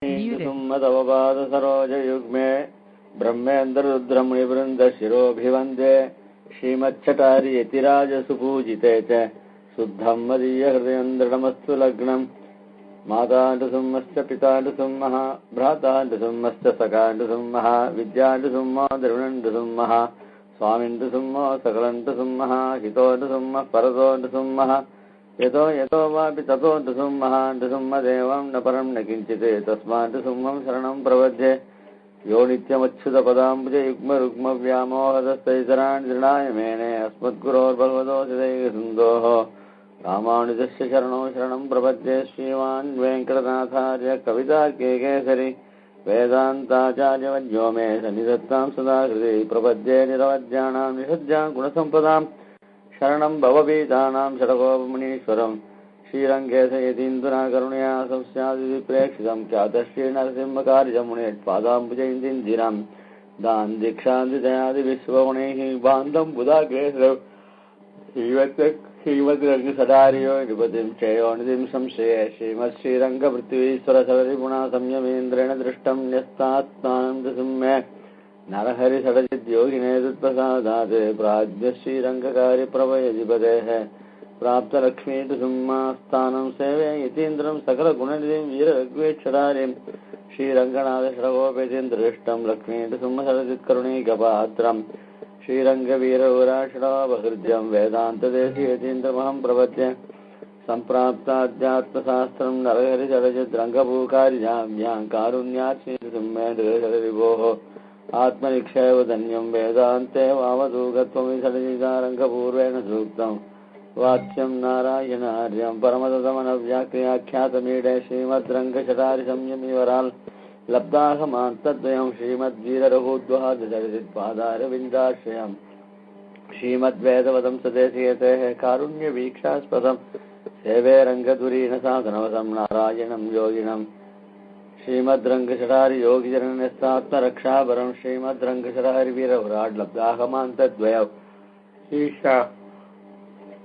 सुमदवपाद सरोज युग्मे ब्रह्मेन्द्र रुद्रमुनिवृंद शिरोभिवन्दे श्रीमच्छटारि यतिराज सुपूजिते च शुद्धं मदीय हृदयन्द्रणमस्तु लग्नं माताण्डुसुम्मश्च पिताण्डुसुम्मः भ्राताण्डुसुम्मश्च सखाण्डुसुम्मः विद्याण्डुसुम्मः द्रविणण्डुसुम्मः स्वामिण्डुसुम्मः सकलण्डुसुम्मः हितोण्डुसुम्मः परतोण्डुसुम्मः यतो यतो वापि ततोऽण्डुसुम्मः अण्डुसुम्मदेवं न परं न किञ्चित् तस्माण्डुसुम्मं शरणं प्रपद्ये यो नित्यमच्युतपदाम्बुजयुग्मरुग्मव्यामोहदस्तैतराणि दृढाय मेने अस्मद्गुरोर्भगवतोऽसिदैकसिन्धोः रामानुजस्य शरणो शरणं प्रपद्ये श्रीमान् वेङ्कटनाथार्य कवितार्किकेसरि वेदान्ताचार्यवर्यो मे सन्निधत्तां सदा हृदि प्रपद्ये निरवद्यानां निषद्यां गुणसम्पदाम् शरणं भवभीतानां षडगोपमुनीश्वरं श्रीरङ्गेशयतीन्द्रा करुणया संस्यादिप्रेक्षितं ख्यातश्रीनरसिंहकार्यमुनेत्पादाम्बुजैन्दिरं दान् दीक्षान्तिदयादिविश्वगुणैः बान्धं बुधाग्रेसरौ श्रीमद्रङ्गसदार्यो निपतिं चयोनिधिं संशये श्रीमत्श्रीरङ्गपृथ्वीश्वरसररिगुणा संयमेन्द्रेण दृष्टं न्यस्तात्मानन्दसिंहे नरहरि षडजिद्योगिने तत्प्रसादात् प्राज्ञ श्रीरङ्गकार्यप्रभयजिपतेः प्राप्तलक्ष्मीतुसिंहास्थानं सेवे यतीन्द्रं सकलगुणनिधिं वीररघ्वेक्षरारिं श्रीरङ्गनाथषडगोपेतीन्द्रदृष्टं लक्ष्मीतुसिंहसरजित्करुणैकपात्रं श्रीरङ्गवीरवराषडावहृद्यं वेदान्तदेशीयतीन्द्रमहं प्रपद्ये सम्प्राप्ताध्यात्मशास्त्रं नरहरि षडजिद्रङ्गभूकारिजाभ्यां कारुण्यात्मीतुसिंहेन्द्रषडरिभोः आत्मनिक्षेपधन्यं वेदान्ते वावधूगत्वमिषडजिदारङ्गपूर्वेण सूक्तं वाच्यं नारायणार्यं परमतमनव्याख्यातमीडे श्रीमद्रङ्गशटारिसंयमिवराल् लब्धाहमान्तद्वयं श्रीमद्वीररघुद्वहादशरजित्पादारविन्दाश्रयं श्रीमद्वेदवदं सदेशियतेः कारुण्यवीक्षास्पदं सेवे रङ्गधुरीणसाधनवसं नारायणं योगिनं श्रीमद्रङ्गशटारि योगिजनन्यस्तात्मरक्षापरं श्रीमद्रङ्गशटारि वीरविराट् लब्धाहमान्तद्वयौ ईशा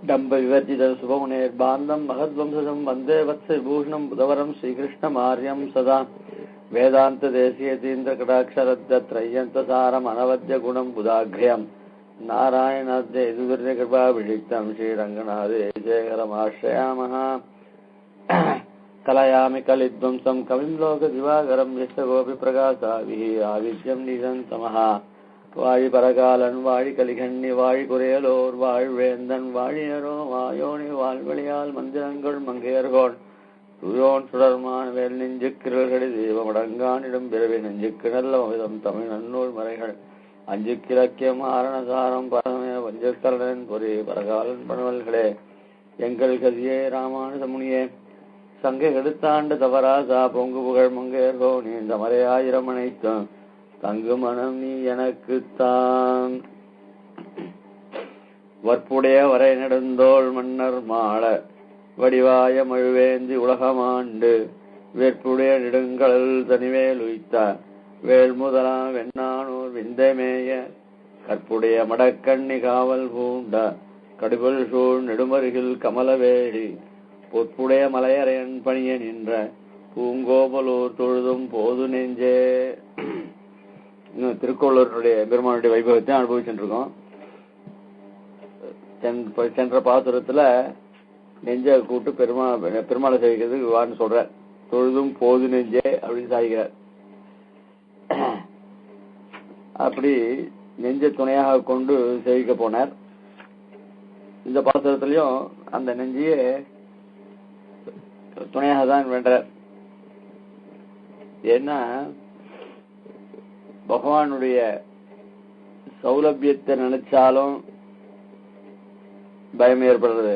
डम्बविवर्जितं शुभमुनेर्बान्धं महद्वंसजं वन्दे वत्सविभूषणं बुधवरं श्रीकृष्णमार्यं सदा वेदान्तदेशीयतीन्द्रकटाक्षरद्दत्रय्यन्तसारमनवद्यगुणं बुधाघ्र्यं नारायणाद्यैदुर्यकृपाभिषिक्तं श्रीरङ्गनाथेशेखरमाश्रयामः कलयामि कलिध्वंसं कविं लोकदिवाकरं यस्य गोपिप्रकाशाभिः आविद्यं निशन्तमः வாழி பரகாலன் வாழி கலிகண்ணி வாழி குறையலோர் வாழ்வேந்தன் வாழியரோ வாயோனி வாழ்வழியால் மந்திரங்கள் மங்கையர்கோள் துயோன் சுடர்மான வேல் நெஞ்சுக்கிரல்கடி தெய்வமடங்கானிடம் பிறவி நெஞ்சுக்கு நல்ல விதம் தமிழ் நன்னூல் மறைகள் அஞ்சு கிழக்கியம் ஆரணசாரம் பரமே வஞ்சக்கலன் பொறி பரகாலன் பணவல்களே எங்கள் கதியே ராமானுசமுனியே சங்கை எடுத்தாண்டு தவராசா பொங்கு புகழ் மங்கையர்கோ நீண்ட மறையாயிரம் அனைத்தும் தங்கு மனம் நீ எனக்குத்தான் வற்புடைய வரை நெடுந்தோள் மன்னர் மாள வடிவாய மழுவேந்தி உலகமாண்டு வேற்புடைய நெடுங்கடல் தனிவேல் உய்த்த வேல் முதலா வெண்ணானூர் விந்தைமேய கற்புடைய மடக்கண்ணி காவல் பூண்ட கடுபல் சூழ் நெடுமருகில் கமலவேடி பொற்புடைய மலையரையன் பணிய நின்ற பூங்கோபலூர் தொழுதும் போது நெஞ்சே. திருக்கோளூருடைய பெருமானுடைய வைபவத்தை அனுபவிச்சுட்டு இருக்கோம். சென்ற பாசுரத்துல நெஞ்ச கூட்டு பெருமாளை சேவிக்கிறதுக்கு வான்னு சொல்ற, தொழுதும் போது நெஞ்சே அப்படின்னு சாதிக்கிறார். அப்படி நெஞ்ச துணையாக கொண்டு சேவிக்க போனார். இந்த பாசுரத்திலையும் அந்த நெஞ்சியே துணையாக தான் வேண்டார். ஏன்னா பகவானுடைய சௌலபியத்தை நினைச்சாலும் பயம் ஏற்படுறது,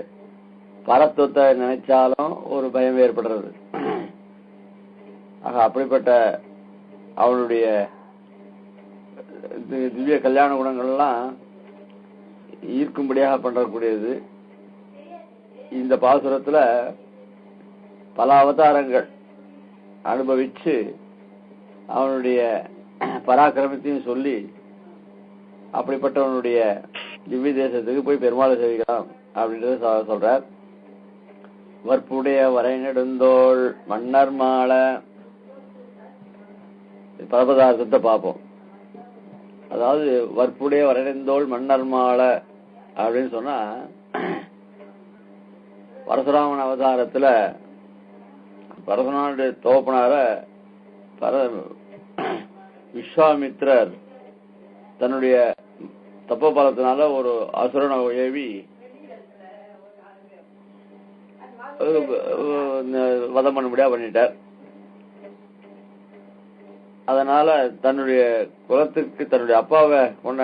பரத்துவத்தை நினைச்சாலும் ஒரு பயம் ஏற்படுறது. ஆக அப்படிப்பட்ட அவனுடைய திவ்ய கல்யாண குணங்கள்லாம் ஈர்க்கும்படியாக பண்ணக்கூடியது. இந்த பாசுரத்துல பல அவதாரங்கள் அனுபவிச்சு அவனுடைய பராக்கிரமத்தையும் சொல்லி அப்படிப்பட்டவனுடைய திவ்ய தேசத்துக்கு போய் பெருமாளை சேவிக்கலாம் அப்படின்றத சொல்றார். வற்புடைய வரை நெடுந்தோள் மன்னர் மாள பரபதார்த்தத்தை பார்ப்போம். அதாவது வற்புடைய வரணிந்தோள் மன்னர் மாலை அப்படின்னு சொன்னா, பரசுராமன் அவதாரத்துல பரசுராமனுடைய தோப்பனார விஸ்வாமித்ரர் தன்னுடைய தப்ப பலத்தினால ஒரு அசுரனை ஏவி வதம் பண்ணும்படியா பண்ணிட்டார். அதனால தன்னுடைய குலத்துக்கு தன்னுடைய அப்பாவை கொண்ட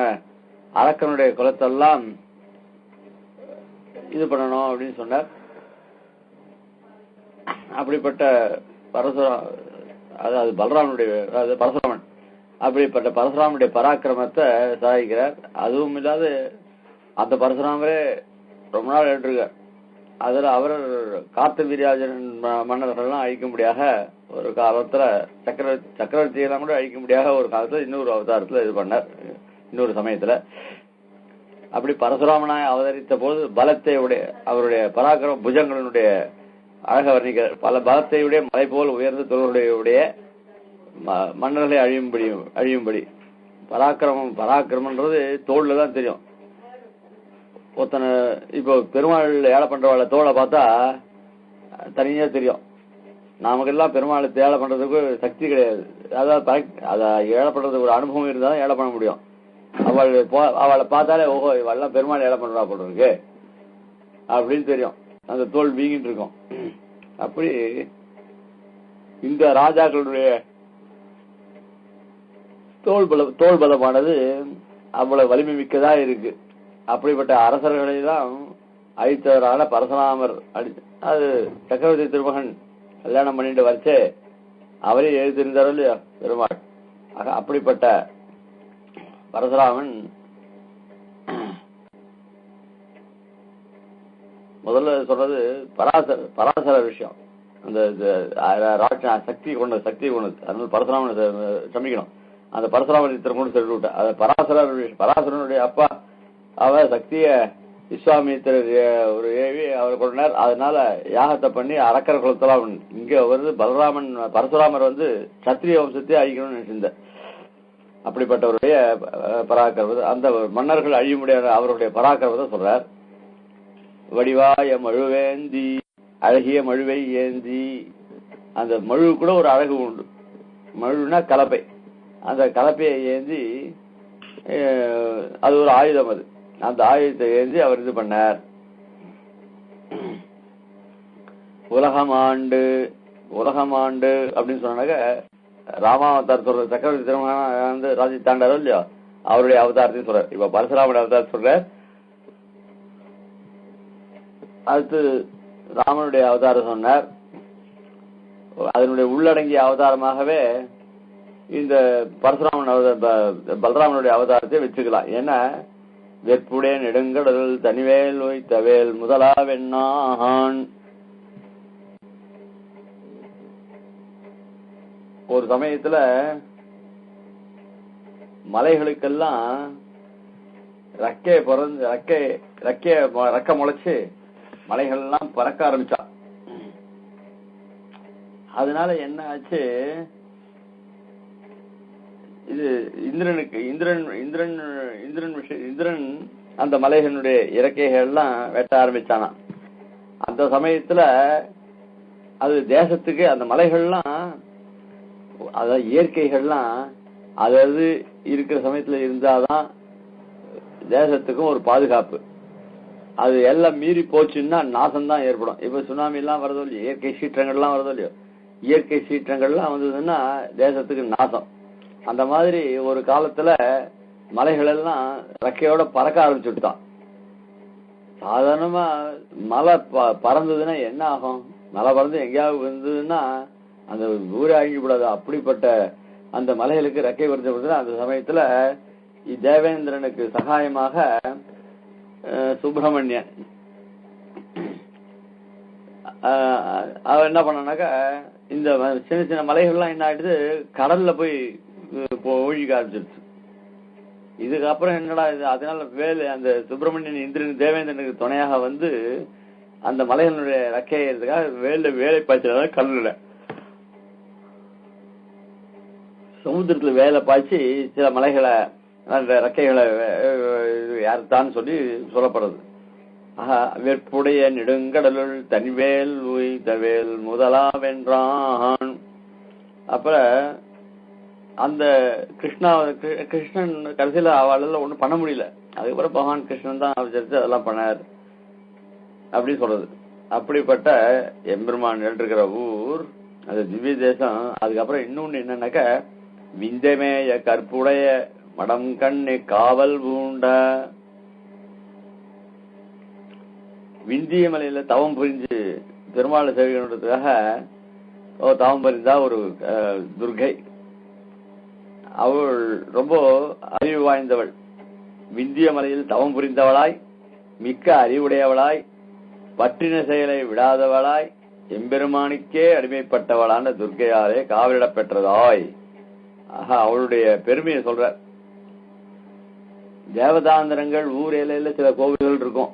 அரக்கனுடைய குலத்தெல்லாம் இது பண்ணணும் அப்படின்னு சொன்னார். அப்படிப்பட்ட அதாவது பலராமனுடைய, அதாவது பரசுராமன், அப்படிப்பட்ட பரசுராமனுடைய பராக்கிரமத்தை சாதிக்கிறார். அதுவும் இல்லாத அந்த பரசுராமரே ரொம்ப நாள் எழுதிருக்கார். அதுல அவர் காத்து வீராஜன் மன்னர்கள்லாம் அழிக்கும்படியாக ஒரு காலத்துல சக்கரவர்த்தியெல்லாம் கூட அழிக்கும்படியாக ஒரு காலத்துல இன்னொரு அவதாரத்துல இது பண்ணார், இன்னொரு சமயத்துல. அப்படி பரசுராமனாய் அவதரித்த போது பலத்தை உடைய அவருடைய பராக்கிரம புஜங்களுடைய அழக வர்ணிக்க, பல பலத்தையுடைய மலை போல் உயர்ந்த தோளுடைய மன்னர்களை அழியும்படி பராக்கிரமன்றது தோல்ல தான் தெரியும். ஒருத்தனை இப்போ பெருமாள் ஏழை பண்றவாழ தோலை பார்த்தா தனியா தெரியும். நமக்கெல்லாம் பெருமாள் ஏழை பண்றதுக்கு சக்தி கிடையாது. அதாவது அதை ஏழை பண்றதுக்கு ஒரு அனுபவம் இருந்தாலும் ஏழை பண்ண முடியும். அவளை பார்த்தாலே ஓஹோ இவெல்லாம் பெருமாள் ஏழை பண்றா போல இருக்கு அப்படின்னு தெரியும். அந்த தோல் வீங்கிட்டு இருக்கும். அப்படி இந்த ராஜாக்களுடைய தோல் பலமானது அவ்வளவு வலிமை மிக்கதா இருக்கு. அப்படிப்பட்ட அரசர்களை தான் அழித்தவரான பரசுராமர் அது சக்கரவர்த்தி திருமகன் கல்யாணம் பண்ணிட்டு வச்சே அவரே எழுதியிருந்தாரோ இல்லையா பெருமாள். அப்படிப்பட்ட பரசுராமன் முதல்ல சொல்றது பராசர விஷயம். அந்த சக்தி கொண்டது. அதனால பரசுராமனை சமிக்கணும். அந்த பரசுராமன் இத்தனை கொண்டு சொல்லி விட்டா அது பராசரனுடைய அப்பா அவ சக்திய விஸ்வாமித்திரர் ஒரு ஏவி அவர் கொண்டார். அதனால யாகத்தை பண்ணி அரக்கர் குலத்தெல்லாம் இங்க வருது. பரசுராமர் சத்திரிய வம்சத்தை அழிக்கணும்னு நினைச்சிருந்த. அப்படிப்பட்டவருடைய பராக்கிரமத்தை அந்த மன்னர்கள் அழிய முடியாத அவருடைய பராக்கிரமத்தை சொல்றார். வடிவாய மழுவேந்தி அழகிய மழுவை ஏந்தி, அந்த மழு கூட ஒரு அழகு உண்டு. மழுனா கலப்பை. அந்த கலப்பையை ஏந்தி அது ஒரு ஆயுதம். அது அந்த ஆயுதத்தை ஏந்தி அவர் இது பண்ணார். உலகமாண்டு அப்படின்னு சொன்னாக்க ராமாவதார் சொல்ற சக்கரவர்த்தி திருமகன் ராஜி தாண்டாரோ இல்லையோ அவருடைய அவதாரத்தையும் சொல்றார். இப்ப பரசுராமனுடைய அவதாரத்தை சொல்ற. அடுத்து ராமனுடைய அவதாரம் சொன்னார். அதனுடைய உள்ளடங்கிய அவதாரமாகவே இந்த பலராமனுடைய அவதாரத்தை வச்சுக்கலாம். ஏன்னா வெற்புடைய நெடுங்கடல் தனிவேல் வைத்தவேல் முதலா வெண்ணான். ஒரு சமயத்துல மலைகளுக்கெல்லாம் ரெக்க முளைச்சு மலைகள் எல்லாம் பறக்க ஆரம்பிச்சா. அதனால என்ன ஆச்சு, இது இந்திரன் அந்த மலைகளுடைய இறக்கைகள் எல்லாம் வெட்ட ஆரம்பிச்சானா. அந்த சமயத்துல அது தேசத்துக்கு அந்த மலைகள்லாம் அதாவது இயற்கைகள்லாம் அதாவது இருக்கிற சமயத்துல இருந்தாதான் தேசத்துக்கும் ஒரு பாதுகாப்பு. அது எல்லாம் மீறி போச்சுன்னா நாசம்தான் ஏற்படும். இப்ப சுனாமி எல்லாம் வரதோ இல்லையோ, இயற்கை சீற்றங்கள்லாம் வரதோ இல்லையோ, இயற்கை சீற்றங்கள்லாம் வந்ததுன்னா தேசத்துக்கு நாசம். அந்த மாதிரி ஒரு காலத்துல மலைகள் எல்லாம் ரெக்கையோட பறக்க ஆரம்பிச்சுட்டான். சாதாரணமா மலை பறந்ததுன்னா என்ன ஆகும்? மலை பறந்து எங்கேயாவது இருந்ததுன்னா அந்த ஊரே அழிஞ்சு. அப்படிப்பட்ட அந்த மலைகளுக்கு ரெக்கை வருது. அந்த சமயத்துல தேவேந்திரனுக்கு சகாயமாக சுப்பிரமணியன் அவன் என்ன பண்ணாக்க இந்த சின்ன சின்ன மலைகள்லாம் என்ன ஆயிடுது, கடல்ல போய் ஒழிக்க ஆரம்பிச்சிருச்சு. இதுக்கப்புறம் என்னடா இது, அதனால அந்த சுப்பிரமணியன் இந்திரன் தேவேந்திரனுக்கு துணையாக அந்த மலைகளுடைய ரெக்கையதுக்காக வேலை பாய்ச்சல கடல்ல சமுத்திரத்துல வேலை பாய்ச்சி சில மலைகளை அந்த ரெக்கைகளை யாருத்தான் சொல்லி சொல்லப்படுறது. வெற்புடைய நெடுங்கடலுள் தனிவேல் உய்தவேல் முதலா வென்றான். அப்புறம் அந்த கிருஷ்ணன் கடைசியில அவளால ஒண்ணும் பண்ண முடியல. அதுக்கப்புறம் பகவான் கிருஷ்ணன் தான் அவதரித்து அதெல்லாம் பண்ணார் அப்படின்னு சொல்றது. அப்படிப்பட்ட எம்பெருமான் இருக்கிற ஊர் அது திவ்ய தேசம். அதுக்கப்புறம் இன்னொன்னு என்னன்னாக்க விந்தமேய கற்புடைய மடம் கண்ணு காவல் பூண்ட விந்திய மலையில தவம் புரிஞ்சு பெருமாளை சேவிக்கணுன்றதுக்காக தவம் புரிந்தா ஒரு துர்கை. அவள் ரொம்ப அறிவு வாய்ந்தவள். விந்திய மலையில் தவம் புரிந்தவளாய், மிக்க அறிவுடையவளாய், பற்றின செயலை விடாதவளாய், எம்பெருமானுக்கே அடிமைப்பட்டவளான துர்கையாலே காவலிடப் பெற்றதாய். அவளுடைய பெருமையை சொல்ற. தேவதாந்திரங்கள் ஊர் எல்லையில சில கோவில்கள் இருக்கும்,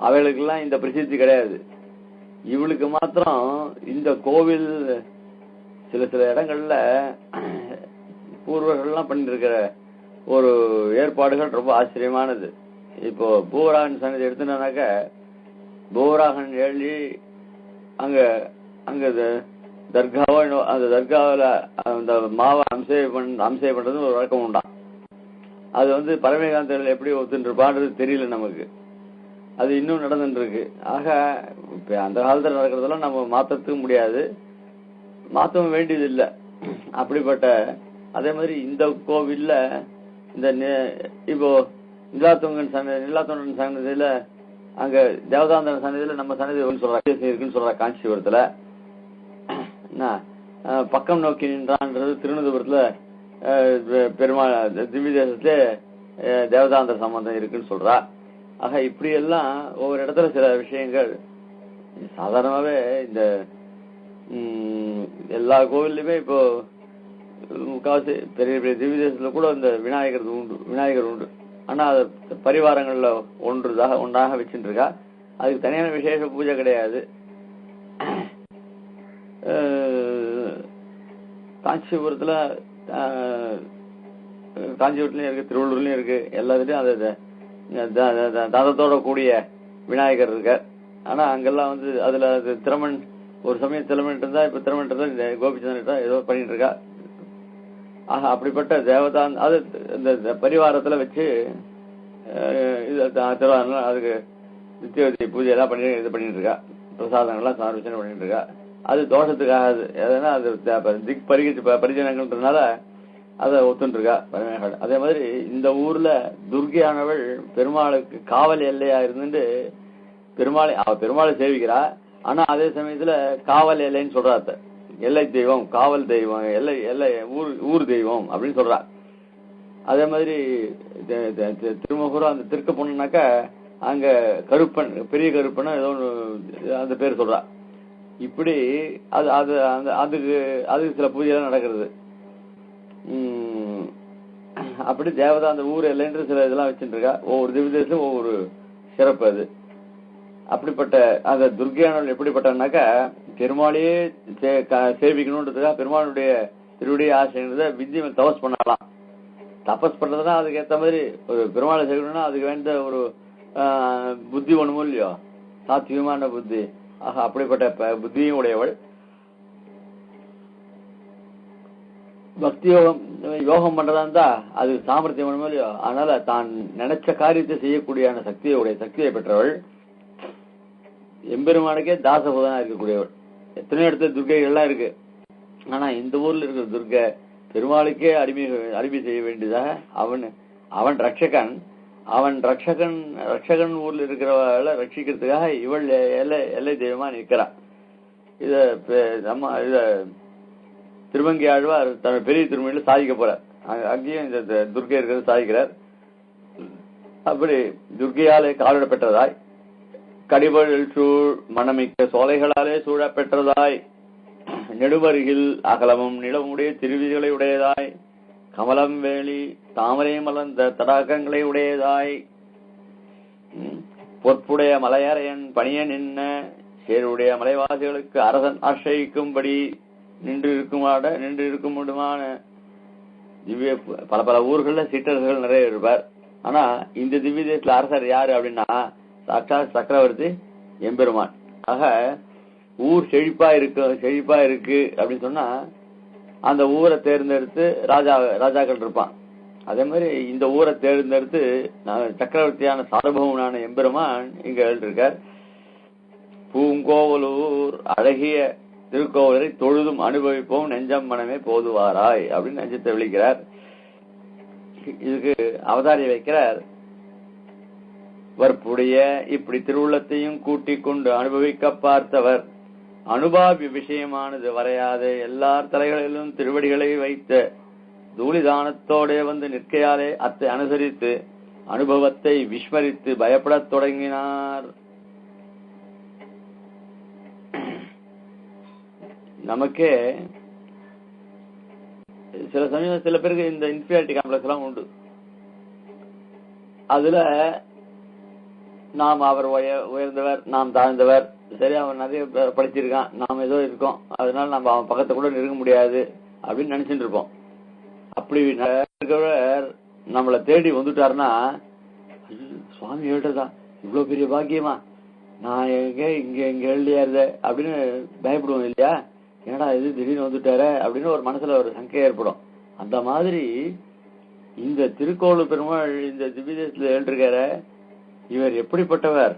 அவைகளுக்கெல்லாம் இந்த பிரசித்தி கிடையாது. இவளுக்கு மாத்திரம் இந்த கோவில் சில சில இடங்கள்ல பூர்வர்கள்லாம் பண்ணிட்டு இருக்கிற ஒரு ஏற்பாடுகள் ரொம்ப ஆச்சரியமானது. இப்போ பூவராகன் சன்னதி எடுத்துனாக்க பூவராகன் எழுதி அங்க அங்க தர்காவோ அந்த தர்காவில அந்த மாவை அம்சை பண்றது ஒரு வழக்கம் உண்டாம். அது பரமேகாந்தர்கள் எப்படி ஒத்துட்டு இருப்பான்றது தெரியல நமக்கு. அது இன்னும் நடந்துட்டு இருக்கு. ஆக இப்ப அந்த காலத்துல நடக்கிறதெல்லாம் நம்ம மாற்றத்துக்கு முடியாது, மாற்றவும் வேண்டியது இல்லை. அப்படிப்பட்ட அதே மாதிரி இந்த கோவில்ல இந்த இப்போ நிலாத்தொங்கன் சன்னதியில அங்க தேவதாந்தரன் சன்னதியில நம்ம சன்னதி இருக்குன்னு சொல்ற காஞ்சிபுரத்துல. பக்கம் நோக்கி நின்றான்றது திருவனந்தபுரத்துல பெருமாள் திவ்ய தேசத்துல தேவதாந்தர சம்பந்தம் இருக்குன்னு சொல்றா. ஆக இப்படி எல்லாம் ஒவ்வொரு இடத்துல சில விஷயங்கள் சாதாரணமாவே இந்த எல்லா கோவில்லையுமே இப்போ முக்காவாசி பெரிய பெரிய திவ்ய தேசத்துல கூட இந்த விநாயகர் உண்டு. ஆனா அது பரிவாரங்கள்ல ஒன்றாக வச்சுட்டு இருக்கா. அதுக்கு தனியான விசேஷ பூஜை கிடையாது. காஞ்சிபுரத்துலயும் இருக்கு, திருவள்ளூர்லயும் இருக்கு, எல்லாத்துலயும் அது தந்தத்தோட கூடிய விநாயகர் இருக்க. ஆனா அங்கெல்லாம் அதுல திறமன் ஒரு சமயம் திறமன் இருந்தா, இப்ப திறமன் இருந்தா கோபிச்சந்திரன் ஏதோ பண்ணிட்டு இருக்கா. ஆக அப்படிப்பட்ட தேவதான் அது இந்த பரிவாரத்துல வச்சு அதுக்கு நித்திய பூஜை எல்லாம் பண்ணி இது பண்ணிட்டு இருக்கா. பிரசாதங்கள்லாம் சமர்ப்பிச்சனை பண்ணிட்டு இருக்கா. அது தோஷத்துக்காக எதுனா அது திக் பரிஜனங்கள்ன்றதுனால அதை ஒத்துட்டு இருக்கா பரமேகாள். அதே மாதிரி இந்த ஊர்ல துர்கையானவள் பெருமாளுக்கு காவல் எல்லையா இருந்துட்டு பெருமாளை சேவிக்கிறா. ஆனா அதே சமயத்துல காவல் எல்லைன்னு சொல்றாத்த. எல்லை தெய்வம், காவல் தெய்வம், எல்லை ஊர் தெய்வம் அப்படின்னு சொல்றா. அதே மாதிரி திருமகுரம் அந்த திருக்க பொண்ணுனாக்கா அங்க கருப்பன், பெரிய கருப்பன் ஏதோ அந்த பேர் சொல்றா. இப்படி அதுக்கு சில பூஜைலாம் நடக்கிறது. அப்படி தேவதா அந்த ஊர் எல்லைன்ற சில இதெல்லாம் வச்சுட்டு இருக்கா. ஒவ்வொரு திவ்யதேசம் ஒவ்வொரு சிறப்பு அது. அப்படிப்பட்ட அந்த துர்கையானவள் எப்படிப்பட்டனாக்கா பெருமாளையே சேவிக்கணும்ன்றதுக்காக பெருமாளுடைய திருவுடைய ஆசைன்றத வித்தியை தபஸ் பண்ணலாம். தபஸ் பண்றதுன்னா அதுக்கு ஏற்ற மாதிரி ஒரு பெருமாளை சேவிக்கணும்னா அதுக்கு வேண்ட ஒரு புத்தி ஒண்ணுமோ இல்லையோ, சாத்விகமான புத்தி. ஆக அப்படிப்பட்ட புத்தியும் உடையவள். பக்தி யோகம் பண்றதா இருந்தா அது சாமர்த்தியம் ஒண்ணுமோ இல்லையோ, அதனால தான் நினைச்ச காரியத்தை செய்யக்கூடிய சக்தியை பெற்றவள். எம்பெருமானுக்கே தாசபோதனா இருக்கக்கூடியவள். எத்தனையோ இடத்துல துர்கைகள்லாம் இருக்கு. ஆனா இந்த ஊர்ல இருக்கிற துர்கை பெருமாளுக்கே அடிமை செய்ய வேண்டியதாக அவன் ரட்சகன். ரட்சகன் ஊர்ல இருக்கிறவளை ரட்சிக்கிறதுக்காக இவள் எல்லை தெய்வமா நிற்கிறான். இத திருவங்கி ஆழ்வார் தன் பெரிய திருமணியில சாதிக்க போறார். அங்கேயும் இந்த துர்கை இருக்கிறது சாதிக்கிறார். அப்படி துர்கையாலே காலிட பெற்றதாய், கடிவழில் சூழ் மணமிக்க சோலைகளாலே சூழ பெற்றதாய், நெடுவருகில் அகலமும் நிலமுடைய திருவிதிகளை உடையதாய், கமலம் வேலி தாமரை மலர்ந்த தடாகங்களை உடையதாய், பொற்புடைய மலையரையன் பணிய நின்ன சேருடைய மலைவாசிகளுக்கு அரசன் ஆசிரிக்கும்படி நின்று இருக்குமான திவ்ய பல பல ஊர்கள்ல சிற்றர்கள் நிறைய இருப்பார். ஆனா இந்த திவ்ய தேசத்துல அரசர் யாரு அப்படின்னா சாட்சாத் சக்கரவர்த்தி எம்பெருமான். ஆக ஊர் செழிப்பா இருக்கு அப்படின்னு சொன்னா அந்த ஊரை தேர்ந்தெடுத்து ராஜாக்கள் இருப்பான். அதே மாதிரி இந்த ஊரை தேர்ந்தெடுத்து சக்கரவர்த்தியான சார்பவனான எம்பெருமான் இங்க எழுதிருக்கார். பூங்கோவலூர் அழகிய திருக்கோவிலை தொழுதும் அனுபவிப்போம் நெஞ்சம் மனமே போதுவாராய் அப்படின்னு நெஞ்சத்தை விழிக்கிறார். இதுக்கு அவதாரி வைக்கிறார். வற்புடைய இப்படி திருவுள்ளத்தையும் கூட்டிக் கொண்டு அனுபவிக்க பார்த்தவர் அனுபாவி விஷயமானது வரையாத எல்லார் தலைகளிலும் திருவடிகளை வைத்த தூளிதானத்தோட வந்து நிற்கையாலே அத்தை அனுசரித்து அனுபவத்தை விஸ்மரித்து பயப்படத் தொடங்கினார். நமக்கே சில சமயம் சில பேருக்கு இந்த இன்ஃபீரியாரிட்டி காம்ப்ளெக்ஸ் எல்லாம் உண்டு. அதுல நாம் அவர் உயர்ந்தவர், நாம் தாழ்ந்தவர், சரி அவன் நிறைய படிச்சிருக்கான், நாம் ஏதோ இருக்கோம், அதனால நம்ம அவன் பக்கத்தை கூட நெருங்க முடியாது அப்படின்னு நினைச்சுட்டு இருப்போம். அப்படி நம்மளை தேடி வந்துட்டாருன்னா சுவாமி எழுறதா இவ்வளவு பெரிய பாக்கியமா, நான் இங்க எழுதியாருத அப்படின்னு பயப்படுவோம் இல்லையா? ஏன்னா இது திடீர்னு வந்துட்டார அப்படின்னு ஒரு மனசுல ஒரு சங்கை ஏற்படும். அந்த மாதிரி இந்த திருக்கோளூர் பெருமாள் இந்த திவ்ய தேசத்துல எழுந்திருக்கார, இவர் எப்படிப்பட்டவர்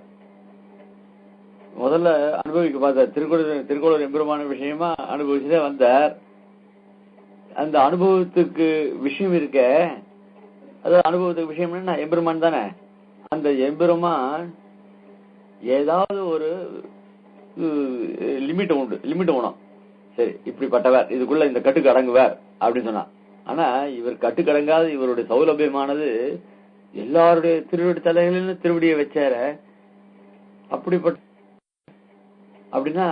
முதல்ல அனுபவிக்க பார்த்தார். திருக்கோளூர் எம்பெருமான விஷயமா அனுபவிச்சுட்டே வந்தார். அந்த அனுபவத்துக்கு விஷயம் இருக்க, அதாவது அனுபவத்துக்கு விஷயம் என்ன, எம்பெருமான் தானே. அந்த எம்பெருமான் ஏதாவது ஒரு லிமிட் உண்டு, லிமிட் வேணும். சரி இப்படிப்பட்டவர், இதுக்குள்ள இந்த கட்டுக்கு அடங்குவார் அப்படின்னு சொன்னா. ஆனா இவர் கட்டுக்கு அடங்காத இவருடைய சௌலபியமானது எல்லாருடைய திருவடி தலைகளிலும் திருவடியை வச்சார. அப்படிப்பட்ட அப்படின்னா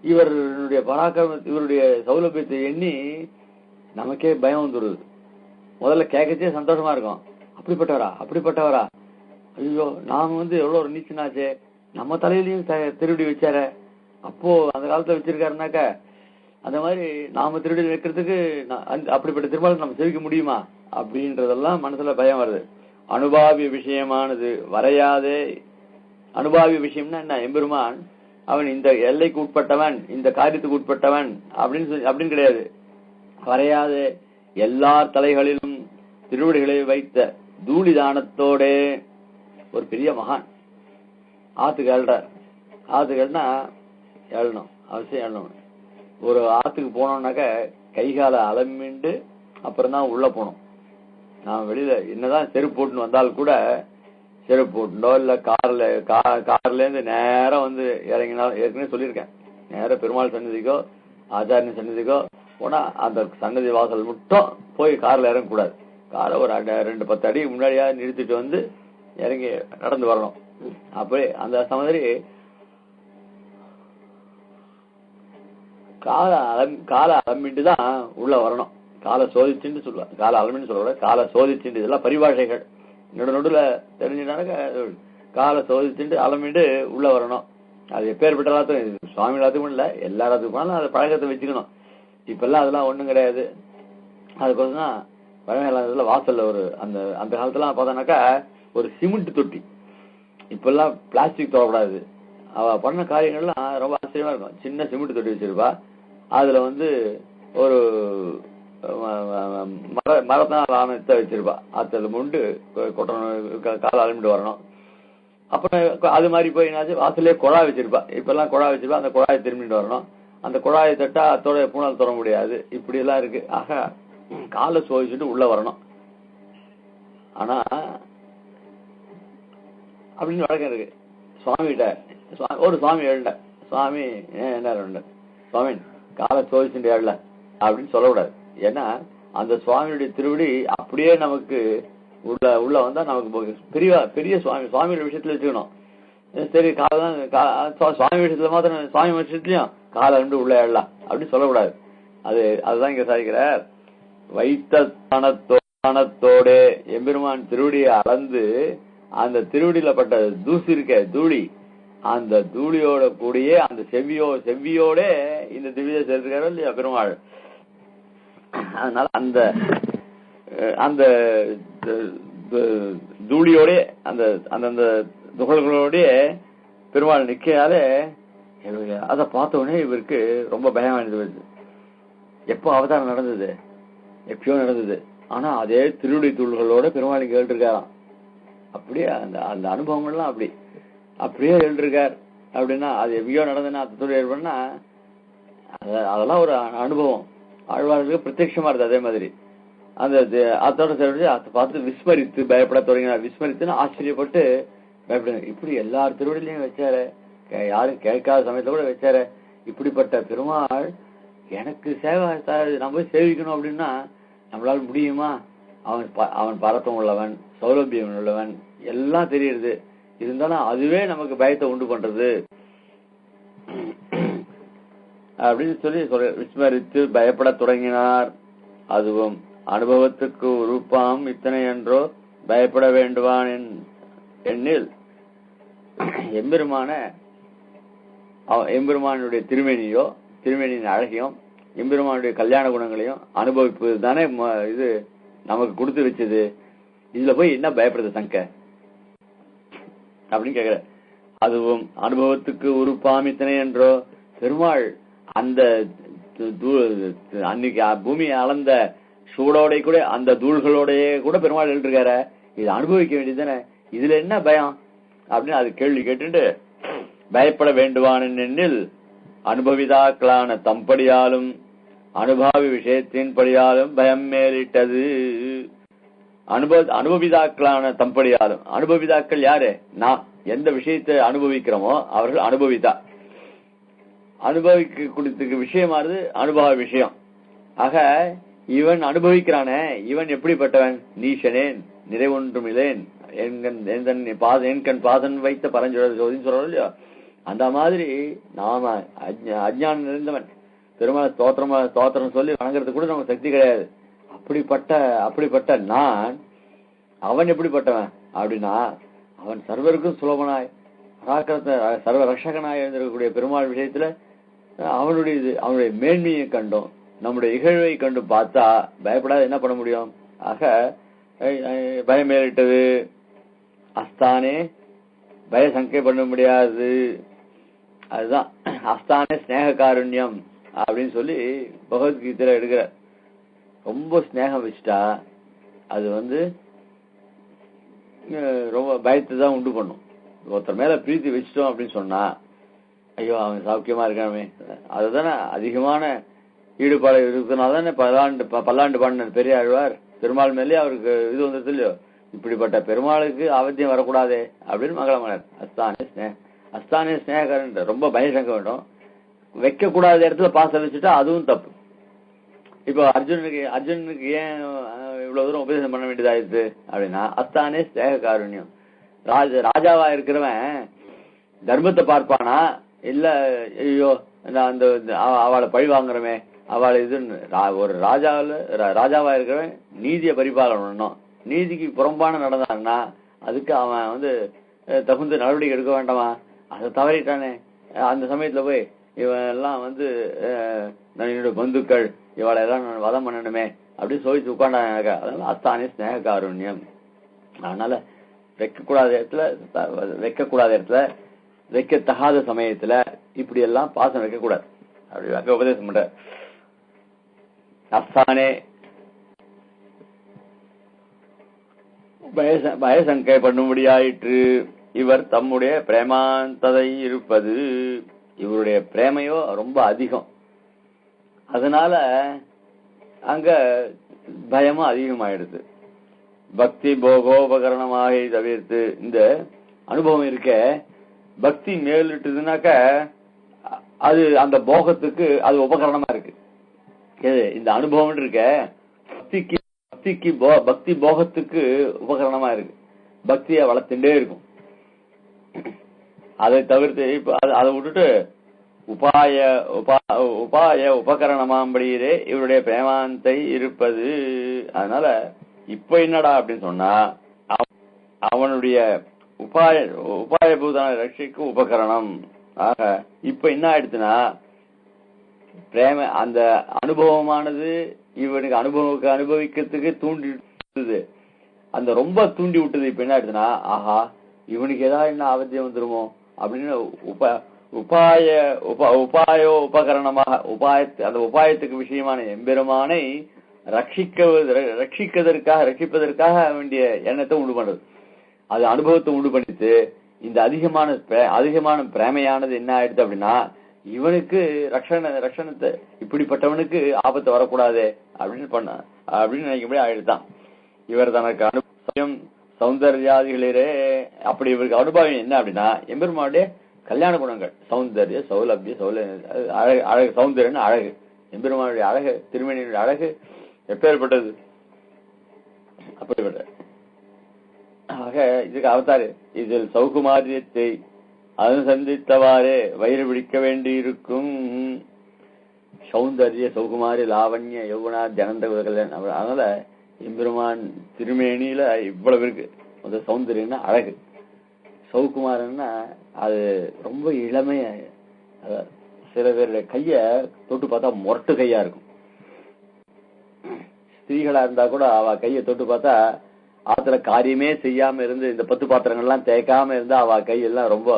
இவருடைய பராக்கிரம இவருடைய சௌலபியத்தை எண்ணி நமக்கே பயம் வந்துடுது. முதல்ல கேட்கச்சே சந்தோஷமா இருக்கும். அப்படிப்பட்டவரா ஐயோ நாம எவ்வளவு ஒரு நீச்சனாச்சே, நம்ம தலையிலையும் திருவடி வச்சார. அப்போ அந்த காலத்துல வச்சிருக்காருனாக்க அந்த மாதிரி நாம திருவடி வைக்கிறதுக்கு அப்படிப்பட்ட திருமணம் நம்ம செவிக்க முடியுமா அப்படின்றதெல்லாம் மனசுல பயம் வருது. அனுபாவிய விஷயமானது வரையாதே. அனுபாவிய விஷயம்னா என்ன, எம்பெருமான் அவன் இந்த எல்லைக்கு உட்பட்டவன், இந்த காரியத்துக்கு உட்பட்டவன் அப்படின்னு கிடையாது. வரையாத எல்லார் தலைகளிலும் திருவடிகளை வைத்த தூளிதானத்தோட ஒரு பெரிய மகான் ஆத்துக்கு எழுறார். ஆத்துக்கள்னா எழணும், அவசியம் எழணும். ஒரு ஆத்துக்கு போனோம்னாக்க கைகால அலம்பிண்டு அப்புறம் தான் உள்ள போனோம். நான் வெளியில என்னதான் செருப்பு போட்டுன்னு வந்தால் கூட செருப்பு போட்டுண்டோ இல்ல கார்ல இருந்து நேரம் இறங்கினாலும், ஏற்கனவே சொல்லியிருக்கேன், நேரம் பெருமாள் சன்னதிக்கோ ஆச்சாரிய சன்னதிக்கோ போனா அந்த சன்னதி வாசல் மட்டும் போய் கார்ல இறங்கக்கூடாது. காரை ஒரு 2-10 அடி முன்னாடியா நிறுத்திட்டு இறங்கி நடந்து வரணும். அப்படி அந்த மாதிரி காலை அலம்பிட்டு தான் உள்ள வரணும். காலை சோதிச்சுட்டு சொல்லுவாங்க, காலை அலம்பின்னு சொல்ல, காலை சோதிச்சுட்டு, இதெல்லாம் பரிபாஷைகள் நடுல தெரிஞ்சுட்டாக்க காலை சோதிச்சுட்டு அலம்பிட்டு உள்ள வரணும். அது எப்பேற்பட்ட எல்லாத்துக்கும், சுவாமி எல்லாத்துக்கும் இல்ல, எல்லா எல்லாத்துக்கும் போனாலும் அதை பழக்கத்தை வச்சுக்கணும். இப்ப எல்லாம் அதெல்லாம் ஒண்ணும் கிடையாது. அதுக்கோசம் தான் பழமையில வாசல்ல ஒரு அந்த காலத்துல பார்த்தோம்னாக்கா ஒரு சிமெண்ட் தொட்டி, இப்ப எல்லாம் பிளாஸ்டிக் தொடக்கூடாது. அவ பண்ண காரியங்கள்லாம் ரொம்ப ஆச்சரியமா இருக்கும். சின்ன சிமெண்ட் தொட்டி வச்சிருப்பா, அதுல ஒரு மரத்தினால் ஆனத்தை வச்சிருப்பா. அதுல முண்டு கொட்டணும், காலை அலம்பிட்டு வரணும். அப்புறம் அது மாதிரி போய் என்னாச்சு, வாசலே குழாய் வச்சிருப்பா. இப்ப எல்லாம் குழாய் வச்சிருப்பா, அந்த குழாயை திரும்பிட்டு வரணும். அந்த குழாயை தட்டா அதோட பூனால் தொட முடியாது. இப்படி எல்லாம் இருக்கு. ஆக காலை சோதிச்சுட்டு உள்ள வரணும். ஆனா அப்படின்னு வழக்கம் இருக்கு. சுவாமிகிட்ட ஒரு சுவாமி எழுண்ட, சுவாமி என்ன சுவாமி காலை சோதிச்சுட்டு எழல அப்படின்னு சொல்லக்கூடாது. ஏன்னா அந்த சுவாமியுடைய திருவடி அப்படியே நமக்கு உள்ள வந்தா நமக்கு பெரிய சுவாமியோட விஷயத்துல வச்சுக்கணும். சரி சுவாமி விஷயத்துல மாத்திரம், சுவாமி விஷயத்துலயும் காலை ரெண்டு உள்ள எழலாம் அப்படின்னு சொல்லக்கூடாது. அதுதான் இங்க சாதிக்கிறார். வைத்த தானத்தோட எம்பெருமான் திருவடியை அளந்து அந்த திருவடியில பட்ட தூசி இருக்க தூளி, அந்த தூளியோட கூடிய அந்த செவ்வியோட இந்த திவ்ய சேர்த்துக்காரோ இல்லையா பெருமாள். அதனால அந்த தூளியோட அந்த அந்த துகள்களோட பெருமாள் நிக்காலே அதை பார்த்த உடனே இவருக்கு ரொம்ப பயமானது வருது. எப்போ அவதாரம் நடந்தது, எப்பயோ நடந்தது. ஆனா அதே திருடி தூள்களோட பெருமாள் இங்க எழுதிருக்காராம். அப்படியே அந்த அந்த அனுபவங்கள்லாம் அப்படியே எழுதிருக்கார். அப்படின்னா அது எப்பயோ நடந்ததுன்னா அத்தோடு ஏற்படுனா அதெல்லாம் ஒரு அனுபவம். ஆழ்வார்களுக்கு பிரத்யட்சமா இருந்தது. அதே மாதிரி அந்த அதோட சேர்ந்து அதை பார்த்து விஸ்மரித்து பயப்பட தொடங்கினார். விஸ்மரித்துன்னு ஆச்சரியப்பட்டு பயப்படுங்க. இப்படி எல்லார் திருவடிலையும் வச்சாரு, யாரும் கேட்காத சமயத்துல கூட வச்சாரு. இப்படிப்பட்ட பெருமாள் எனக்கு சேவை நம்ம போய் சேவிக்கணும் அப்படின்னா நம்மளால முடியுமா? அவன் பரத்தம் உள்ளவன், சௌலபியம் உள்ளவன், எல்லாம் தெரியுது. இருந்தாலும் அதுவே நமக்கு பயத்தை உண்டு பண்றது அப்படின்னு சொல்லி விஸ்மரித்து பயப்பட தொடங்கினார். அதுவும் அனுபவத்துக்கு உருப்பாம் இத்தனை என்றோ பயப்பட வேண்டுவான் எண்ணில் எம்பெருமானுடைய திருமேனியோ திருமேனியின் அழகையும் எம்பெருமானுடைய கல்யாண குணங்களையும் அனுபவிப்பது தானே இது நமக்கு கொடுத்து வச்சது. இதுல போய் என்ன பயப்படுறது சங்க அப்படின்னு கேக்குற. அதுவும் அனுபவத்துக்கு உருப்பாம் இத்தனை என்றோ பெருமாள் அந்த அன்னைக்கு பூமியை அளந்த சூடோட கூட அந்த தூள்களோடய கூட பெருமாள் எழுதிருக்கார. இது அனுபவிக்க வேண்டியதுதானே, இதுல என்ன பயம் அப்படின்னு அது கேள்வி கேட்டுட்டு பயப்பட வேண்டுவான் எண்ணில் அனுபவிதாக்களான தம்படியாலும் அனுபவி விஷயத்தின் படியாலும் பயம் மேலிட்டது. அனுபவிதாக்களான தம்படியாலும், அனுபவிதாக்கள் யாரு? நான் எந்த விஷயத்தை அனுபவிக்கிறோமோ அவர்கள் அனுபவித்தா. அனுபவிக்க கொடுத்த விஷயமானது அனுபவ விஷயம். ஆக இவன் அனுபவிக்கிறானே, இவன் எப்படிப்பட்டவன்? நீசனேன், நிறைவொன்றும் இல்லேன், என்கண் பாதன் வைத்த பரஞ்சோதின்னு சொல்றோம் இல்லையோ, அந்த மாதிரி நாம அஜ்ஞானம் நிறைந்தவன். பெருமாள் ஸ்தோத்திரம் சொல்லி வணங்குறது கூட நமக்கு சக்தி கிடையாது. அப்படிப்பட்ட நான், அவன் எப்படிப்பட்டவன் அப்படின்னா அவன் சர்வருக்கும் சுலபனாய் சர்வ ரட்சகனாய் இருந்திருக்கக்கூடிய பெருமாள் விஷயத்துல அவனுடைய மேன்மையை கண்டோம், நம்முடைய இகழ்வை கண்டு பார்த்தா பயப்படாத என்ன பண்ண முடியும்? ஆக பயம் மேலிட்டது. அஸ்தானே பயசங்கை பண்ண முடியாது. அதுதான் அஸ்தானே ஸ்நேக காருண்யம் அப்படின்னு சொல்லி பகவத்கீதையில எடுக்கிற. ரொம்ப ஸ்நேகம் வச்சுட்டா அது ரொம்ப பயத்தை தான் உண்டு பண்ணும். ஒருத்தர் மேல பிரீத்தி வச்சுட்டோம் அப்படின்னு சொன்னா, ஐயோ அவன் சௌக்கியமா இருக்கானே, அதுதானே அதிகமான ஈடுபாடு இருக்கிறதுனால தானே பல்லாண்டு பாடினார் பெரிய ஆழ்வார். பெருமாள் மேலேயே அவருக்கு இது வந்துருது இல்லையோ, இப்படிப்பட்ட பெருமாளுக்கு அவத்தியம் வரக்கூடாதே அப்படின்னு மங்களமானார். அஸ்தானே ஸ்நேகரன் ரொம்ப பயசங்க வேண்டும். வைக்க கூடாத இடத்துல பாசம் வச்சுட்டா அதுவும் தப்பு. இப்போ அர்ஜுனுக்கு ஏன் இவ்வளவு தூரம் உபதேசம் பண்ண வேண்டியதாயிடுது அப்படின்னா அஸ்தானே ஸ்நேக காருண்யம். ராஜாவா இருக்கிறவன் தர்மத்தை பார்ப்பானா இல்ல ஐயோ அந்த அவளை பழி வாங்குறமே அவளை இதுன்னு. ஒரு ராஜாவா இருக்கிறவன் நீதியை பரிபாலனம் பண்ணணும். நீதிக்கு புறம்பான நடந்தான்னா அதுக்கு அவன் தகுந்த நடவடிக்கை எடுக்க வேண்டாமா? அதை தவறிட்டானே, அந்த சமயத்துல போய் இவன் எல்லாம் என்னோட பந்துக்கள் இவளை எல்லாம் நான் வதம் பண்ணணுமே அப்படின்னு சொல்லிட்டு உட்காண்டாங்க. அதனால அஸ்தானே ஸ்நேக காருண்யம். அதனால வைக்கக்கூடாத இடத்துல வைக்கத்தகாத சமயத்துல இப்படி எல்லாம் பாசம் வைக்கக்கூடாது அப்படி உபதேசம் பண்ற. அஸ்தானே பயசங்கை பண்ணும்படியாயிற்று. இவர் தம்முடைய பிரேமாந்ததை இருப்பது, இவருடைய பிரேமையோ ரொம்ப அதிகம். அதனால அங்க பயமும் அதிகமாயிடுது. பக்தி போகோபகரணமாக தவிர்த்து இந்த அனுபவம் இருக்க பக்தி மேலிட்டுதுனாக்க அது அந்த போகத்துக்கு அது உபகரணமா இருக்கு. இந்த அனுபவம் இருக்க பக்தி போகத்துக்கு உபகரணமா இருக்கு. பக்தியை வளர்த்துட்டே இருக்கும். அதை தவிர்த்து இப்ப அதை விட்டுட்டு உபாய உபகரணமாம்படியே இவருடைய பிரேமாந்தை இருப்பது. அதனால இப்ப என்னடா அப்படின்னு சொன்னா அவனுடைய உபாயபூதான ரட்சிக்கு உபகரணம். ஆக இப்ப என்ன ஆயிடுச்சுன்னா பிரேம அந்த அனுபவமானது இவனுக்கு அனுபவிக்கிறதுக்கு விட்டது, அந்த ரொம்ப தூண்டி விட்டது. இப்ப என்ன ஆயிடுதுன்னா, ஆஹா இவனுக்கு ஏதாவது என்ன ஆபத்தியம் வந்துருமோ அப்படின்னு உபகரணமாக அந்த உபாயத்துக்கு விஷயமான எம்பெருமானை ரட்சிப்பதற்காக வேண்டிய எண்ணத்தை உண்டு பண்றது. அது அனுபவத்தை உண்டு பண்ணிட்டு இந்த அதிகமான பிரேமையானது என்ன ஆயிடுது அப்படின்னா, இவனுக்கு ரட்சணத்தை இப்படிப்பட்டவனுக்கு ஆபத்து வரக்கூடாது அப்படின்னு நினைக்கும்படி ஆயிடுதான். இவர் தனக்கு அனுபவம் சௌந்தர்யாதிகளே அப்படி இவருக்கு அனுபவம் என்ன அப்படின்னா, எம்பெருமானுடைய கல்யாண குணங்கள், சௌந்தர்ய சௌலபிய அழகு, சௌந்தர்யன்னு அழகு, எம்பெருமானுடைய அழகு, திருமேனியுடைய அழகு எப்பேற்பட்டது, அப்படிப்பட்ட. ஆக இதுக்கு அவதாரு இதில் சௌகுமாரியத்தை அனுசந்தித்தவாறே வயிறு பிடிக்க வேண்டி இருக்கும். சௌந்தர்ய சௌகுமாரி லாவண்ய யௌவனா ஜனந்த கல்யாணம். அதனால எம்பெருமான் திருமேனியில இவ்வளவு இருக்கு. அந்த சௌந்தர்யம்னா அழகு, சௌகுமாரன்னா அது ரொம்ப இளமையா. சில பேருடைய கைய தொட்டு பார்த்தா மொரட்டு கையா இருக்கும். ஸ்திரீகளா இருந்தா கூட அவ கையை தொட்டு பார்த்தா ஆத்துல காரியமே செய்யாம இருந்து இந்த 10 பாத்திரங்கள்லாம் தேய்க்காம இருந்தா அவ கையெல்லாம் ரொம்ப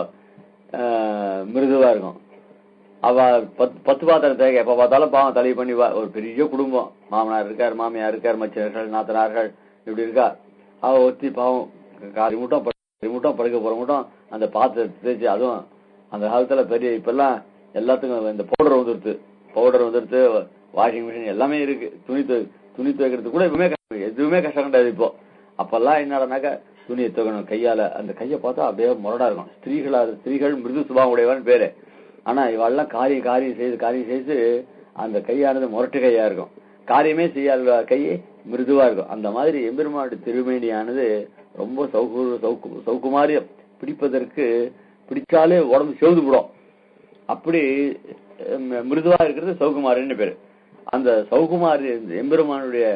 மிருதுவா இருக்கும். அவ 10 பாத்திரம் தேய்க்க எப்ப பார்த்தாலும் பாவம் தலையை பண்ணி ஒரு பெரிய குடும்பம், மாமனார் இருக்கார், மாமியார் இருக்கார், மச்சனர்கள், நாத்தனார்கள், இப்படி இருக்கா. அவ ஒத்தி பாவம் காரிமூட்டம் படுக்க போற மூட்டம் அந்த பாத்திரத்தை தேய்ச்சி, அதுவும் அந்த காலத்துல பெரிய, இப்பெல்லாம் எல்லாத்துக்கும் இந்த பவுடர் வந்துடுத்து, வாஷிங் மிஷின் எல்லாமே இருக்கு. துணி துவைக்கிறது கூட எதுவுமே கஷ்டம் கிடையாது இப்போ. அப்பெல்லாம் என்னடானாக்கா துணியை துவைக்கணும் கையால, அந்த கையை பார்த்தா அப்படியே முரடா இருக்கும். ஸ்திரீகள் மிருது சுபாவம் உடையவன் பேரு. ஆனா இவெல்லாம் காரியம் செய்து அந்த கையானது முரட்டு கையா இருக்கும். காரியமே செய்யாத கையே மிருதுவா இருக்கும். அந்த மாதிரி எம்பெருமானுடைய திருமேனியானது ரொம்ப சௌகுமாரியம், பிடிச்சாலே உடம்பு செவுது விடும். அப்படி மிருதுவா இருக்கிறது சௌகுமாரின்னு பேரு. அந்த சௌகுமாரி எம்பெருமானுடைய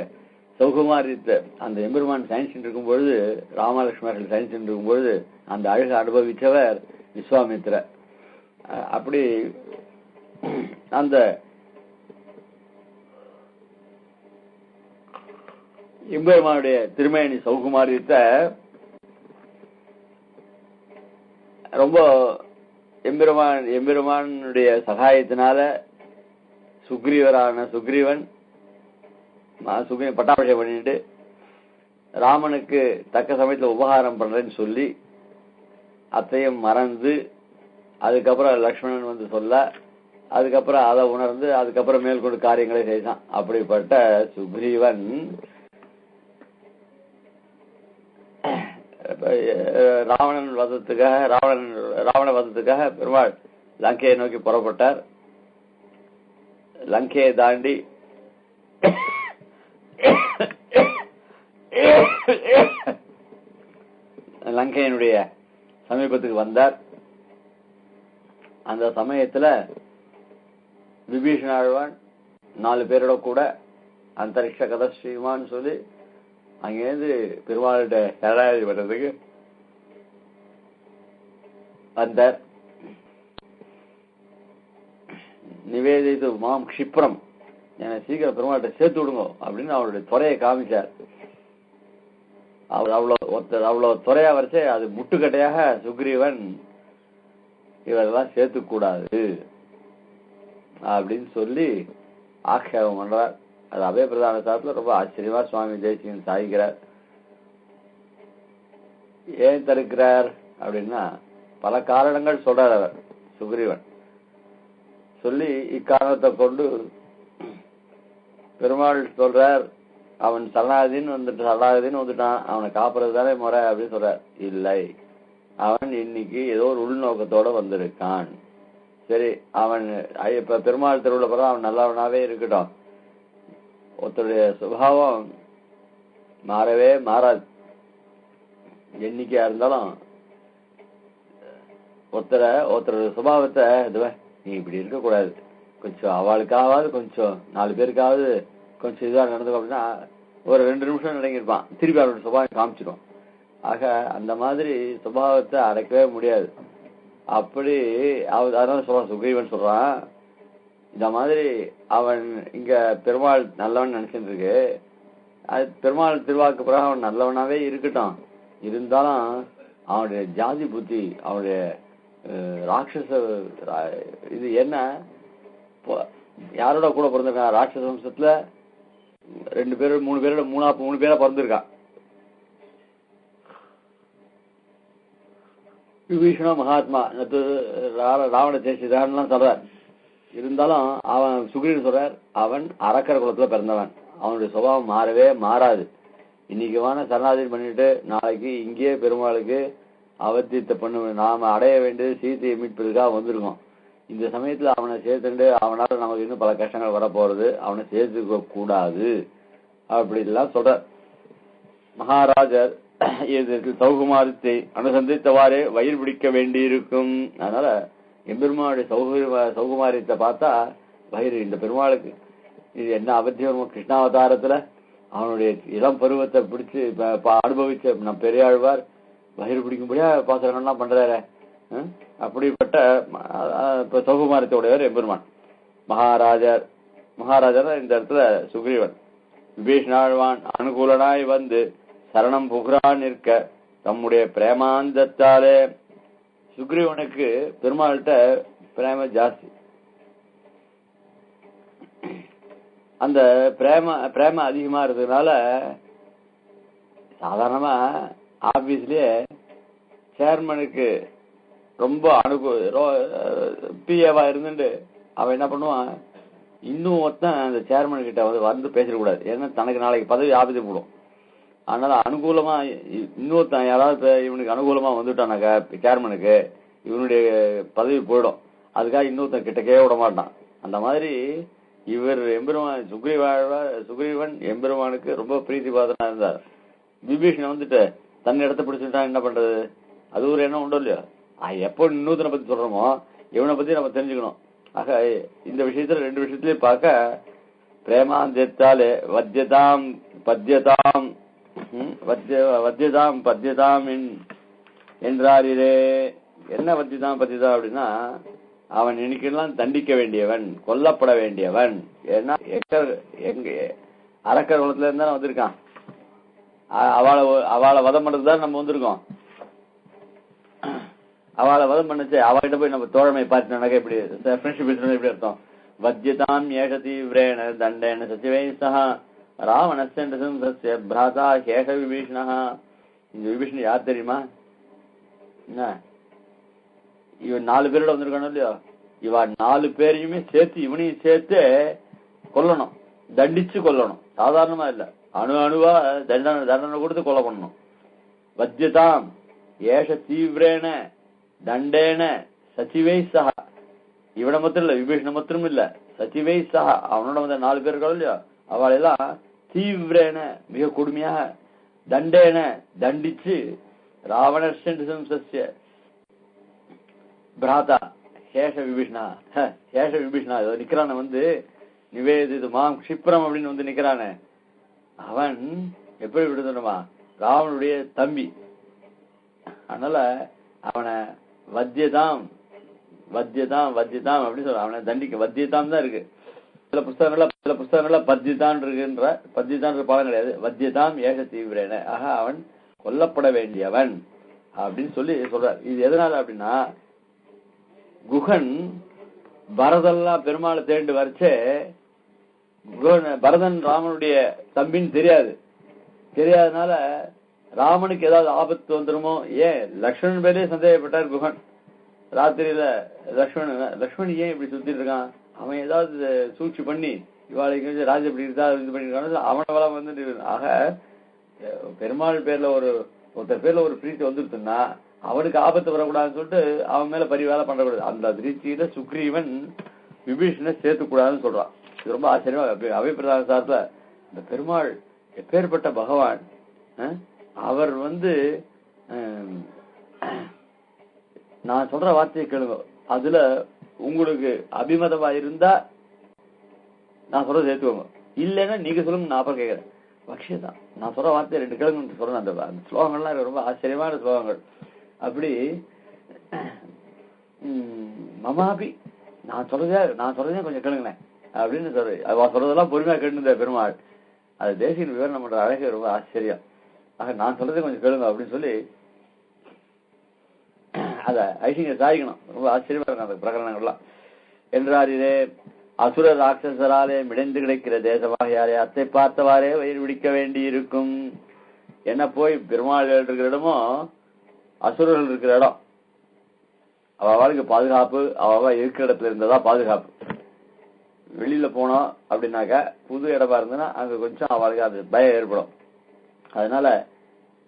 சௌகுமாரியத்தை அந்த எம்பெருமான் சயின்ஸ் இருக்கும் பொழுது, ராமலட்சுமணர்கள் சயின்ஸ் இருக்கும் பொழுது அந்த அழகை அனுபவிச்சவர் விஸ்வாமித்திரர். அப்படி அந்த எம்பெருமானுடைய திருமேனி சௌகுமாரியத்தை ரொம்ப எம்பெருமானுடைய சகாயத்தினால சுக்ரீவன் பட்டாபிஷேகம் பண்ணிட்டு ராமனுக்கு தக்க சமயத்துல உபகாரம் பண்றேன்னு சொல்லி அத்தையும் மறந்து, அதுக்கப்புறம் லக்ஷ்மணன் வந்து சொல்ல, அதுக்கப்புறம் அதை உணர்ந்து அதுக்கப்புறம் மேற்கொண்டு காரியங்களை செய்தான். அப்படிப்பட்ட சுக்ரீவன் ராவண வதத்துக்காக பெருமாள் லங்கையை நோக்கி புறப்பட்டார். லங்கையை தாண்டி லங்கையினுடைய சமீபத்துக்கு வந்தார். அந்த சமயத்துல விபீஷணாழ்வான் 4 பேரோட கூட அந்தரிக்ஷ கதஸ்ரீமான்னு சொல்லி அங்கேருந்து பெருமாள்கிட்ட சரணாகதி பண்றதுக்கு வந்தார். நிவேதித்து மாம் க்ஷிப்ரம், என்னை சீக்கிரம் பெருமாள்கிட்ட சேர்த்து விடுங்க அப்படின்னு அவருடைய துறையை காமிச்சார். அவர் அவ்வளவு துறையா வரைச்சே அது முட்டுக்கட்டையாக சுக்ரீவன் இவரெல்லாம் சேர்த்து கூடாது அப்படின்னு சொல்லி ஆக்ஷேபம் பண்றார். அது அபய பிரதான சாரத்துல ரொம்ப ஆச்சரியமா சுவாமி தேசிகன் சாதிக்கிறார். ஏன் தடுக்கிறார் அப்படின்னா பல காரணங்கள் சொல்றார் அவர் சுக்ரீவன். சொல்லி இக்காரணத்தை கொண்டு பெருமாள் சொல்றார், அவன் சரணாகதின்னு வந்துட்டான், அவனை காப்புறது தானே முறை அப்படின்னு சொல்றார். இல்லை, அவன் இன்னைக்கு ஏதோ ஒரு உள்நோக்கத்தோட வந்திருக்கான். சரி, அவன் இப்ப பெருமாள் திருவிழா பிறகு அவன் நல்லவனாவே இருக்கட்டும். ஒருத்தருடைய சுபாவம் மாறவே மாறாது. எண்ணிக்கையா இருந்தாலும் ஒருத்தருடைய சுபாவத்தை நீ இப்படி இருக்கக்கூடாது, கொஞ்சம் அவளுக்காவது கொஞ்சம் 4 பேருக்காவது கொஞ்சம் இதுவா நடந்துக்கும் அப்படின்னா ஒரு 2 நிமிஷம் நடங்கிருப்பான், திருப்பி அவரோட சுபாவம் காமிச்சிடும். ஆக அந்த மாதிரி சுபாவத்தை அடக்கவே முடியாது. அப்படி அதனால சொல்றான் சுக்ரீவன் சொல்றான், இந்த மாதிரி அவன் இங்க பெருமாள் நல்லவன் நினைச்சிட்டு இருக்கு, அது பெருமாள் திருவாக்கு பிறகு அவன் நல்லவனாவே இருக்கட்டும், இருந்தாலும் அவனுடைய ஜாதி புத்தி, அவனுடைய ராட்சச இது என்ன, யாரோட கூட பிறந்திருக்கான்? ராட்சச வம்சத்துல 2 பேர் 3 பேரோட 3 பேரா பிறந்திருக்கான். விபீஷண மகாத்மா ராவண சேஷிதான் சொல்றார். இருந்தாலும் அவன் சுக்ரீவன் சொல்றார், அவன் அரக்கர் குலத்துல பிறந்தவன், அவனுடைய சுபாவம் மாறவே மாறாது. இன்னைக்கு வான சரணாதி பண்ணிட்டு நாளைக்கு இங்கேயே பெருமாளுக்கு அவத்தியத்தை பண்ணு, நாம அடைய வேண்டியது சீத்தையை மீட்பதற்காக வந்திருக்கோம். இந்த சமயத்துல அவனை சேர்த்துட்டு அவனால நமக்கு இன்னும் பல கஷ்டங்கள் வர போறது, அவனை சேர்த்துக்க கூடாது அப்படின்லாம் சொல்ற. மகாராஜர் சௌகுமாரத்தை அனுசந்தித்தவாறே வயிறு பிடிக்க வேண்டியிருக்கும். அதனால எம்பெருமானுடைய சௌகுமாரியத்தை பார்த்தா வயிறு, இந்த பெருமாளுக்கு இது என்ன அவத்தியம், கிருஷ்ணாவதாரத்துல அவனுடைய இளம் பருவத்தை பிடிச்சு அனுபவிச்ச நம் பெரியாழ்வார் வயிறு பிடிக்கும்படியா பாசனங்கள்லாம் பண்றாரு. அப்படிப்பட்ட சௌகுமாரத்தோடையவர் எம்பெருமான். மகாராஜர் இந்த இடத்துல சுக்ரீவன் விபீஷணாழ்வான் அனுகூலனாய் வந்து சரணம் புகுரான் நிற்க தம்முடைய பிரேமாந்தத்தாலே, சுக்ரீவனுக்கு பெருமாள்கிட்ட பிரேம ஜாஸ்தி. அந்த பிரேம அதிகமா இருக்கிறதுனால சாதாரணமா ஆபீஸ்லயே சேர்மனுக்கு ரொம்ப பிஏவா இருந்துட்டு அவன் என்ன பண்ணுவான், இன்னும் ஒருத்தன் அந்த சேர்மன் கிட்ட வந்து பேசக்கூடாது, ஏன்னா தனக்கு நாளைக்கு பதவி ஆபத்து போடும். அதனால அனுகூலமா இன்னொருத்தன் யாராவது இவனுக்கு அனுகூலமா வந்துட்டானாக்கா சேர்மனுக்கு இவனுடைய பதவி போயிடும். அதுக்காக இன்னொருத்தன் கிட்டக்கே விட மாட்டான். அந்த மாதிரி இவர் எம்பெருமான் சுக்ரீவன் எம்பெருமானுக்கு ரொம்ப பிரீத்தி பாதனா இருந்தார். விபீஷணன் வந்துட்டு தன் இடத்த பிடிச்சுட்டான், என்ன பண்றது? அது ஒரு எண்ணம் உண்டோ இல்லையா? எப்போ இன்னொருத்தனை பத்தி சொல்றோமோ இவனை பத்தி நம்ம தெரிஞ்சுக்கணும். ஆக இந்த விஷயத்துல 2 விஷயத்திலயும் பார்க்க பிரேமாந்தத்தாலே வத்தியதாம் பத்தியதாம் என்றாரிலே. என்ன வத்தியதாம் பத்தியதா அப்படின்னா, அவன் இன்னைக்கெல்லாம் தண்டிக்க வேண்டியவன், கொல்லப்பட வேண்டியவன். ஏன்னா அரக்கர் குலத்துல இருந்தா வந்திருக்கான், அவளை வதம் பண்றதுதான் நம்ம வந்திருக்கோம். அவளை வதம் பண்ணுச்சு, அவகிட்ட போய் நம்ம தோழமை பார்த்து இப்படி ஃப்ரெண்ட்ஷிப் எப்படி அர்த்தம்? வத்தியதாம் ஏக தீவிரேன தண்டேன சசிவை சஹா ராவணஸ்ய பிராதா கேஷ விபீஷணா. இந்த விபீஷணன் யார் தெரியுமா? என்ன இவன் 4 பேரோட வந்திருக்கானோ இல்லையோ, இவ 4 பேரையுமே சேர்த்து இவனையும் சேர்த்து கொல்லணும், தண்டிச்சு கொல்லணும். சாதாரணமா இல்ல, அணுவா தண்டனை கொடுத்து கொலை பண்ணணும். வத்தியதாம் ஏஷ தீவிரேன தண்டேன சச்சிவை சஹா. இவனை மாத்திரம் இல்ல, விபீஷண மாத்திரம் இல்ல, சச்சிவை சஹா அவனோட வந்த 4 பேர்கள் இல்லையோ, அவளெல்லாம் தீவிரேன மிக கொடுமையாக தண்டேன தண்டிச்சு ராவணஸ்ய பிராதா சேஷ விபீஷணா நிக்கிறான வந்து நிவேதிது மாம் க்ஷிப்ரம் அப்படின்னு வந்து நிக்கிறானே, அவன் எப்படி விடுதணுமா? ராவனுடைய தம்பி. அதனால அவனை வத்தியதாம் அப்படின்னு சொல்ற, அவனை தண்டிக்க வத்தியதாம் தான் இருக்கு. சில புஸ்தகங்கள்ல பத்தியதான் இருக்குன்ற பாடம் கிடையாது. வத்தியதாம் ஏக தீவிரேன, ஆக அவன் கொல்லப்பட வேண்டியவன் அப்படின்னு சொல்லி சொல்றார். இது எதனால அப்படின்னா, குகன் பரதெல்லாம் பெருமாளை தேண்டு வரைச்சே, பரதன் ராமனுடைய தம்பின்னு தெரியாதனால ராமனுக்கு ஏதாவது ஆபத்து வந்துருமோ, ஏன் லக்ஷ்மணன் பேரே சந்தேகப்பட்டார் குகன். ராத்திரியில லக்ஷ்மணன் ஏன் இப்படி சுத்திட்டு இருக்கான், அவன் ஏதாவது சூழ்ச்சி பண்ணி இவாளுக்கு ராஜ இப்படி இருந்தா இது பண்ணிருக்கான அவனவெல்லாம் வந்து. ஆக பெருமாள் பேர்ல ஒருத்தர் பேர்ல ஒரு பிரீத்தி வந்துருச்சுன்னா அவனுக்கு ஆபத்து வரக்கூடாதுன்னு சொல்லிட்டு அவன் மேல பரிவேலை பண்ணக்கூடாது. அந்த திருச்சியில சுக்ரீவன் விபீஷணனை சேர்த்துக்கூடாதுன்னு சொல்றான். இது ரொம்ப ஆச்சரியமா அபிப்பிரதான சார்ல இந்த பெருமாள் எப்பேற்பட்ட பகவான். அவர் வந்து நான் சொல்ற வார்த்தையை கேளுங்க, அதுல உங்களுக்கு அபிமதமா இருந்தா நான் சொல்றது ஏத்துக்கோங்க, இல்லைன்னா நீங்க சொல்லுங்க, நான் அப்புறம் கேட்கிறேன். பக்ஷதான் நான் சொல்ற வார்த்தையை 2 கேளுங்க சொல்றேன். அந்த ஸ்லோகங்கள்லாம் ரொம்ப ஆச்சரியமான ஸ்லோகங்கள். அப்படி மமாபி நான் சொல்றதே கொஞ்சம் கேளுங்களேன் அப்படின்னு சொல்றேன். அவ சொல்றதெல்லாம் பொறுமையா கேட்டு பெருமாள் அது தேசிகன் விவரணம் பண்ற அழகு ரொம்ப ஆச்சரியம். ஆக நான் சொல்றது கொஞ்சம் கேளுங்க அப்படின்னு சொல்லி அத ஐசிங்க சாதிக்கணும். ரொம்ப ஆச்சரியமா இருக்கும் அந்த பிரகரணங்கள்லாம். என்றார் இதே அசுர ராட்சசராலே மிடைந்து கிடைக்கிற தேசமாகியாரே அத்தை பார்த்தவாறே வயிறு பிடிக்க வேண்டி இருக்கும். என்ன போய் பெருமாள் இருக்கிற இடமும் அசுரர்கள் இருக்கிற இடம். அவளுக்கு பாதுகாப்பு, அவ இருக்கிற இடத்துல இருந்ததா பாதுகாப்பு. வெளியில போனோம் அப்படின்னாக்க புது இடமா இருந்ததுன்னா அங்க கொஞ்சம் அவளுக்கு அது பயம் ஏற்படும். அதனால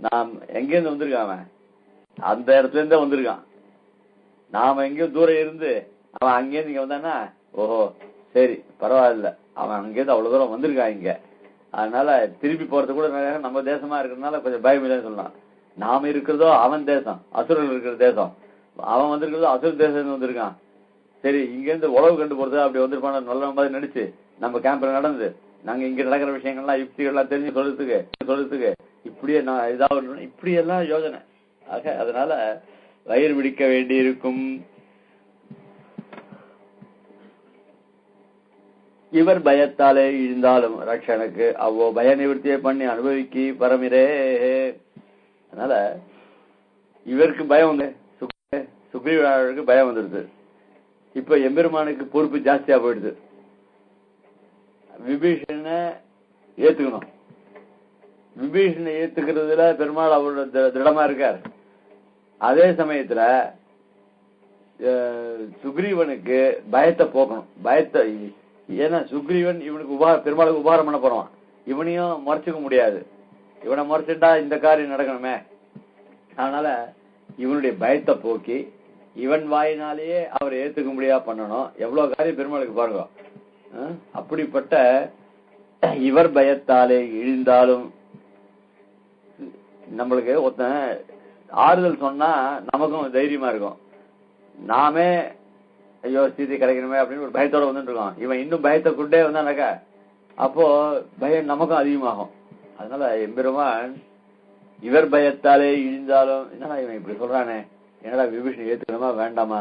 நாம் எங்கேருந்து வந்திருக்கான், அந்த இடத்துல இருந்தே வந்திருக்கான். நாம எங்கேயும் தூரம் இருந்து அவன் அங்கேருந்து இங்க வந்தானா, ஓஹோ சரி பரவாயில்ல, அவன் அங்கேருந்து அவ்வளவு தூரம் வந்திருக்கான் இங்க, அதனால திருப்பி போறது கூட நம்ம தேசமா இருக்கிறதுனால கொஞ்சம் பயம் இல்லைன்னு சொல்லலாம். நாம இருக்கிறதோ அவன் தேசம், அசுரர்கள் இருக்கிற தேசம். அவன் வந்திருக்கிறதோ அசுர தேசம் வந்திருக்கான். சரி இங்க இருந்து உழவு கண்டு போறது அப்படி வந்திருப்பான நல்ல மாதிரி நடிச்சு நம்ம கேம்ப்ல நடந்து நாங்க இங்க நடக்கிற விஷயங்கள்லாம் யுக்திகள்லாம் தெரிஞ்சு சொல்றதுக்கு இப்படியே நான் இதாவது இப்படி எல்லாம் யோசனை. ஆக அதனால வயிறு பிடிக்க வேண்டி இருக்கும். இவர் பயத்தாலே இழிந்தாலும் ரட்சனுக்கு அவ்வோ பய நிவர்த்தியை பண்ணி அனுபவிக்கி பரமிரே. அதனால இவருக்கு பயம் வந்து சுக்ரீவனுக்கு பயம் வந்துடுது. இப்ப எம்பெருமானுக்கு பொறுப்பு ஜாஸ்தியா போயிடுது. விபீஷணனை ஏத்துக்கணும். விபீஷணனை ஏத்துக்கிறதுல பெருமாள் அவரோட திடமா இருக்கார். அதே சமயத்துல சுக்ரீவனுக்கு பயத்தை போக்கணும். பயத்தை, ஏன்னா சுக்ரீவன் இவனுக்கு பெருமாளுக்கு உபகாரம் பண்ண போறான். இவனையும் மறைச்சுக்க முடியாது. இவனை மறைச்சுட்டா இந்த காரியம் நடக்கணுமே. அதனால இவனுடைய பயத்தை போக்கி இவன் வாயினாலேயே அவரை ஏத்துக்க முடியா பண்ணணும். எவ்வளவு காரியம் பெருமாளுக்கு பாருங்க. அப்படிப்பட்ட இவர் பயத்தாலே இழிந்தாலும் நம்மளுக்கு ஒருத்தன் ஆறுதல் சொன்னா நமக்கும் தைரியமா இருக்கும். நாமே ஐயோ ஸ்திதி கிடைக்கணுமே அப்படின்னு ஒரு பயத்தோட வந்துட்டு இருக்கோம். இவன் இன்னும் பயத்தை கொண்டே வந்தானாக்கா அப்போ பயம் நமக்கும் அதிகமாகும். அதனால எம்பெருமான் இவர் பயத்தாலே இழிந்தாலும், என்னடா இவன் இப்படி சொல்றானே, என்னடா விபீஷணன் ஏத்துக்கணுமா வேண்டாமா,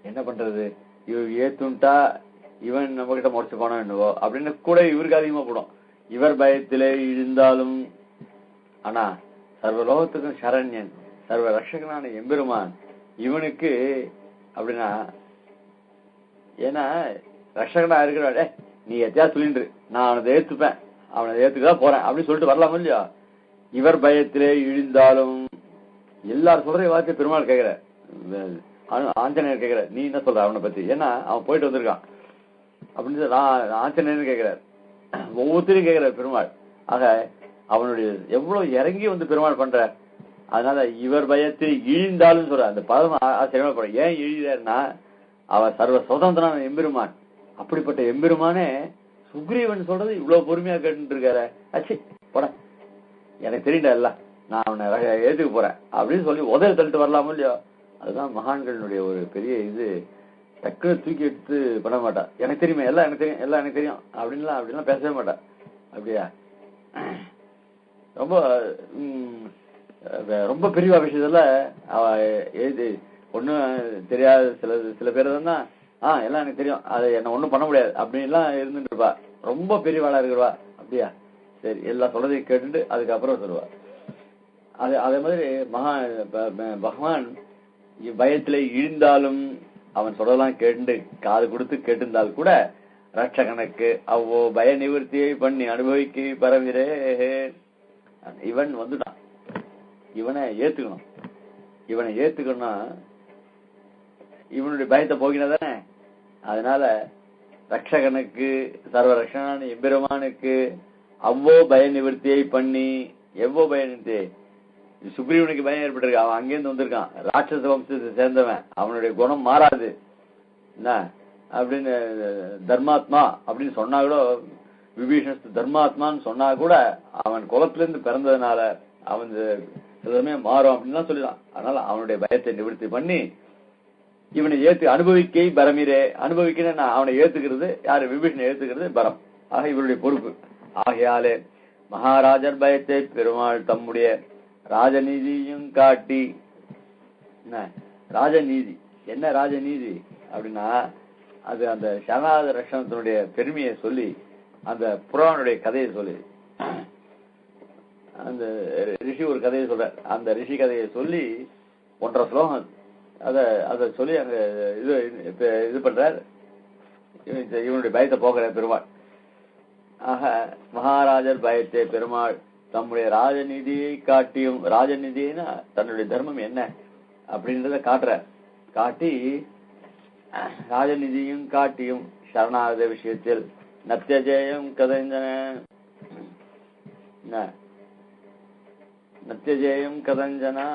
என்ன பண்றது, இவன் ஏத்துட்டா இவன் நம்ம கிட்ட முறைச்சு போனா என்னவோ அப்படின்னு கூட இவருக்கு அதிகமா கூடும். இவர் பயத்திலே இழிந்தாலும், ஆனா சர்வலோகத்துக்கும் சரண்யன் சர்வ ரட்சகனான எம்பெருமான் இவனுக்கு அப்படின்னா, ஏன்னா ரட்சகனா இருக்கிறாடே நீ எத்தையா சொல்லிட்டு நான் அவனை ஏத்துப்பேன், அவனை ஏத்துக்கதான் போறேன் அப்படின்னு சொல்லிட்டு வரலாமோ இல்லையா. இவர் பயத்திலே இழிந்தாலும் எல்லாரும் சொல்ற வார்த்தை பெருமாள் கேட்கிற, ஆஞ்சநேயர் கேட்கிற நீ என்ன சொல்ற அவனை பத்தி, ஏன்னா அவன் போயிட்டு வந்திருக்கான் அப்படின்னு ஆஞ்சநேயர் கேட்கிறார். ஒவ்வொருத்தரையும் கேட்கிறார் பெருமாள். ஆக அவனுடைய எவ்வளவு இறங்கி வந்து பெருமாள் பண்ற. அதனால இவர் பயத்தில் இழிந்தாலும் சொல்ற அந்த பதம் ஆச்சரியமா போற. ஏன் இழிதார்னா அவர் சர்வ சுதந்திரனான எம்பெருமான். அப்படிப்பட்ட எம்பெருமானே சுக்ரீவன் சொல்றது இவ்வளவு பொறுமையா கேட்டு இருக்காரு. அச்சி போட எனக்கு தெரியல இல்ல, நான் அவனை ஏத்துக்க போறேன் அப்படின்னு சொல்லி உதவி தள்ளிட்டு வரலாமோ இல்லையோ. அதுதான் மகான்களுடைய ஒரு பெரிய இது. டக்குன்னு தூக்கி எடுத்து பண்ண மாட்டா. எனக்கு தெரியுமே, எல்லாம் எனக்கு தெரியும், எல்லாம் எனக்கு தெரியும் அப்படின்லாம் பேசவே மாட்டா. அப்படியா ரொம்ப ரொம்ப பெரிய விஷயத்துல அவ எழுதி ஒன்னும் தெரியாது. சில பேர் தான் எல்லாம் எனக்கு தெரியும், அதை என்ன ஒண்ணும் பண்ண முடியாது அப்படின்லாம் இருந்துட்டு இருப்பா. ரொம்ப பெரியவாளா இருக்கிறவா அப்படியா சரி எல்லா சொல்றதையும் கேட்டுட்டு அதுக்கப்புறம் சொல்லுவா. அதே மாதிரி பகவான் பயத்துல இழிந்தாலும் அவன் சொல்றதெல்லாம் கேட்டு காது கொடுத்து கேட்டிருந்தால் கூட ரட்சகனுக்கு அவ்வோ பய நிவர்த்தியை பண்ணி அனுபவிக்கு பரவிரே. இவன் வந்துட்டான், இவனை ஏத்துக்கணும். இவனை ஏத்துக்கணும்னா இவனுடைய பயத்தை போகினதானே. அதனால ரட்சகனுக்கு சர்வ ரட்சகனான எம்பெருமானுக்கு அவ்வளோ பய நிவர்த்தியை பண்ணி, எவ்வளோ பய நிவர்த்தி, சுக்ரீவனுக்கு பயம் ஏற்பட்டிருக்கு. அவன் அங்கேருந்து வந்திருக்கான், ராட்சச வம்சத்தை சேர்ந்தவன், அவனுடைய குணம் மாறாது என்ன அப்படின்னு தர்மாத்மா அப்படின்னு சொன்னா கூட, விபீஷண தர்மாத்மான்னு சொன்னா கூட அவன் குலத்துல இருந்து பிறந்ததுனால அவன் சிலமே மாறும் அப்படின்லாம் சொல்லிடலாம். அதனால அவனுடைய பயத்தை நிவர்த்தி பண்ணி இவனை ஏத்து அனுபவிக்கை பரமீரே. அனுபவிக்கணும்னா அவனை ஏத்துக்கிறது யாரு, விபீஷணனை ஏத்துக்கிறது பரம். ஆக இவருடைய பொறுப்பு. ஆகையாலே மகாராஜர் பயத்தை பெருமாள் தம்முடைய ராஜநீதியும் காட்டி, ராஜநீதி என்ன ராஜநீதி அப்படின்னா அது அந்த சரணாகத ரட்சணத்தினுடைய பெருமையை சொல்லி அந்த புராணுடைய கதையை சொல்லி அந்த ரிஷி ஒரு கதையை சொல்றார். அந்த ரிஷி கதையை சொல்லி 1.5 ஸ்லோகம் அத சொல்லி அங்க இது பண்றார். இவனுடைய பயத்தை போக்குற பெருமாள். ஆக மகாராஜர் பயத்தை பெருமாள் தம்முடைய ராஜநிதியை காட்டியும், ராஜநிதினா தன்னுடைய தர்மம் என்ன அப்படின்றத காட்டி ராஜநிதியும் காட்டியும் சரணாகத விஷயத்தில் நத்தியஜேயம் கதஞ்சன நத்தியஜேயம் கதஞ்சனா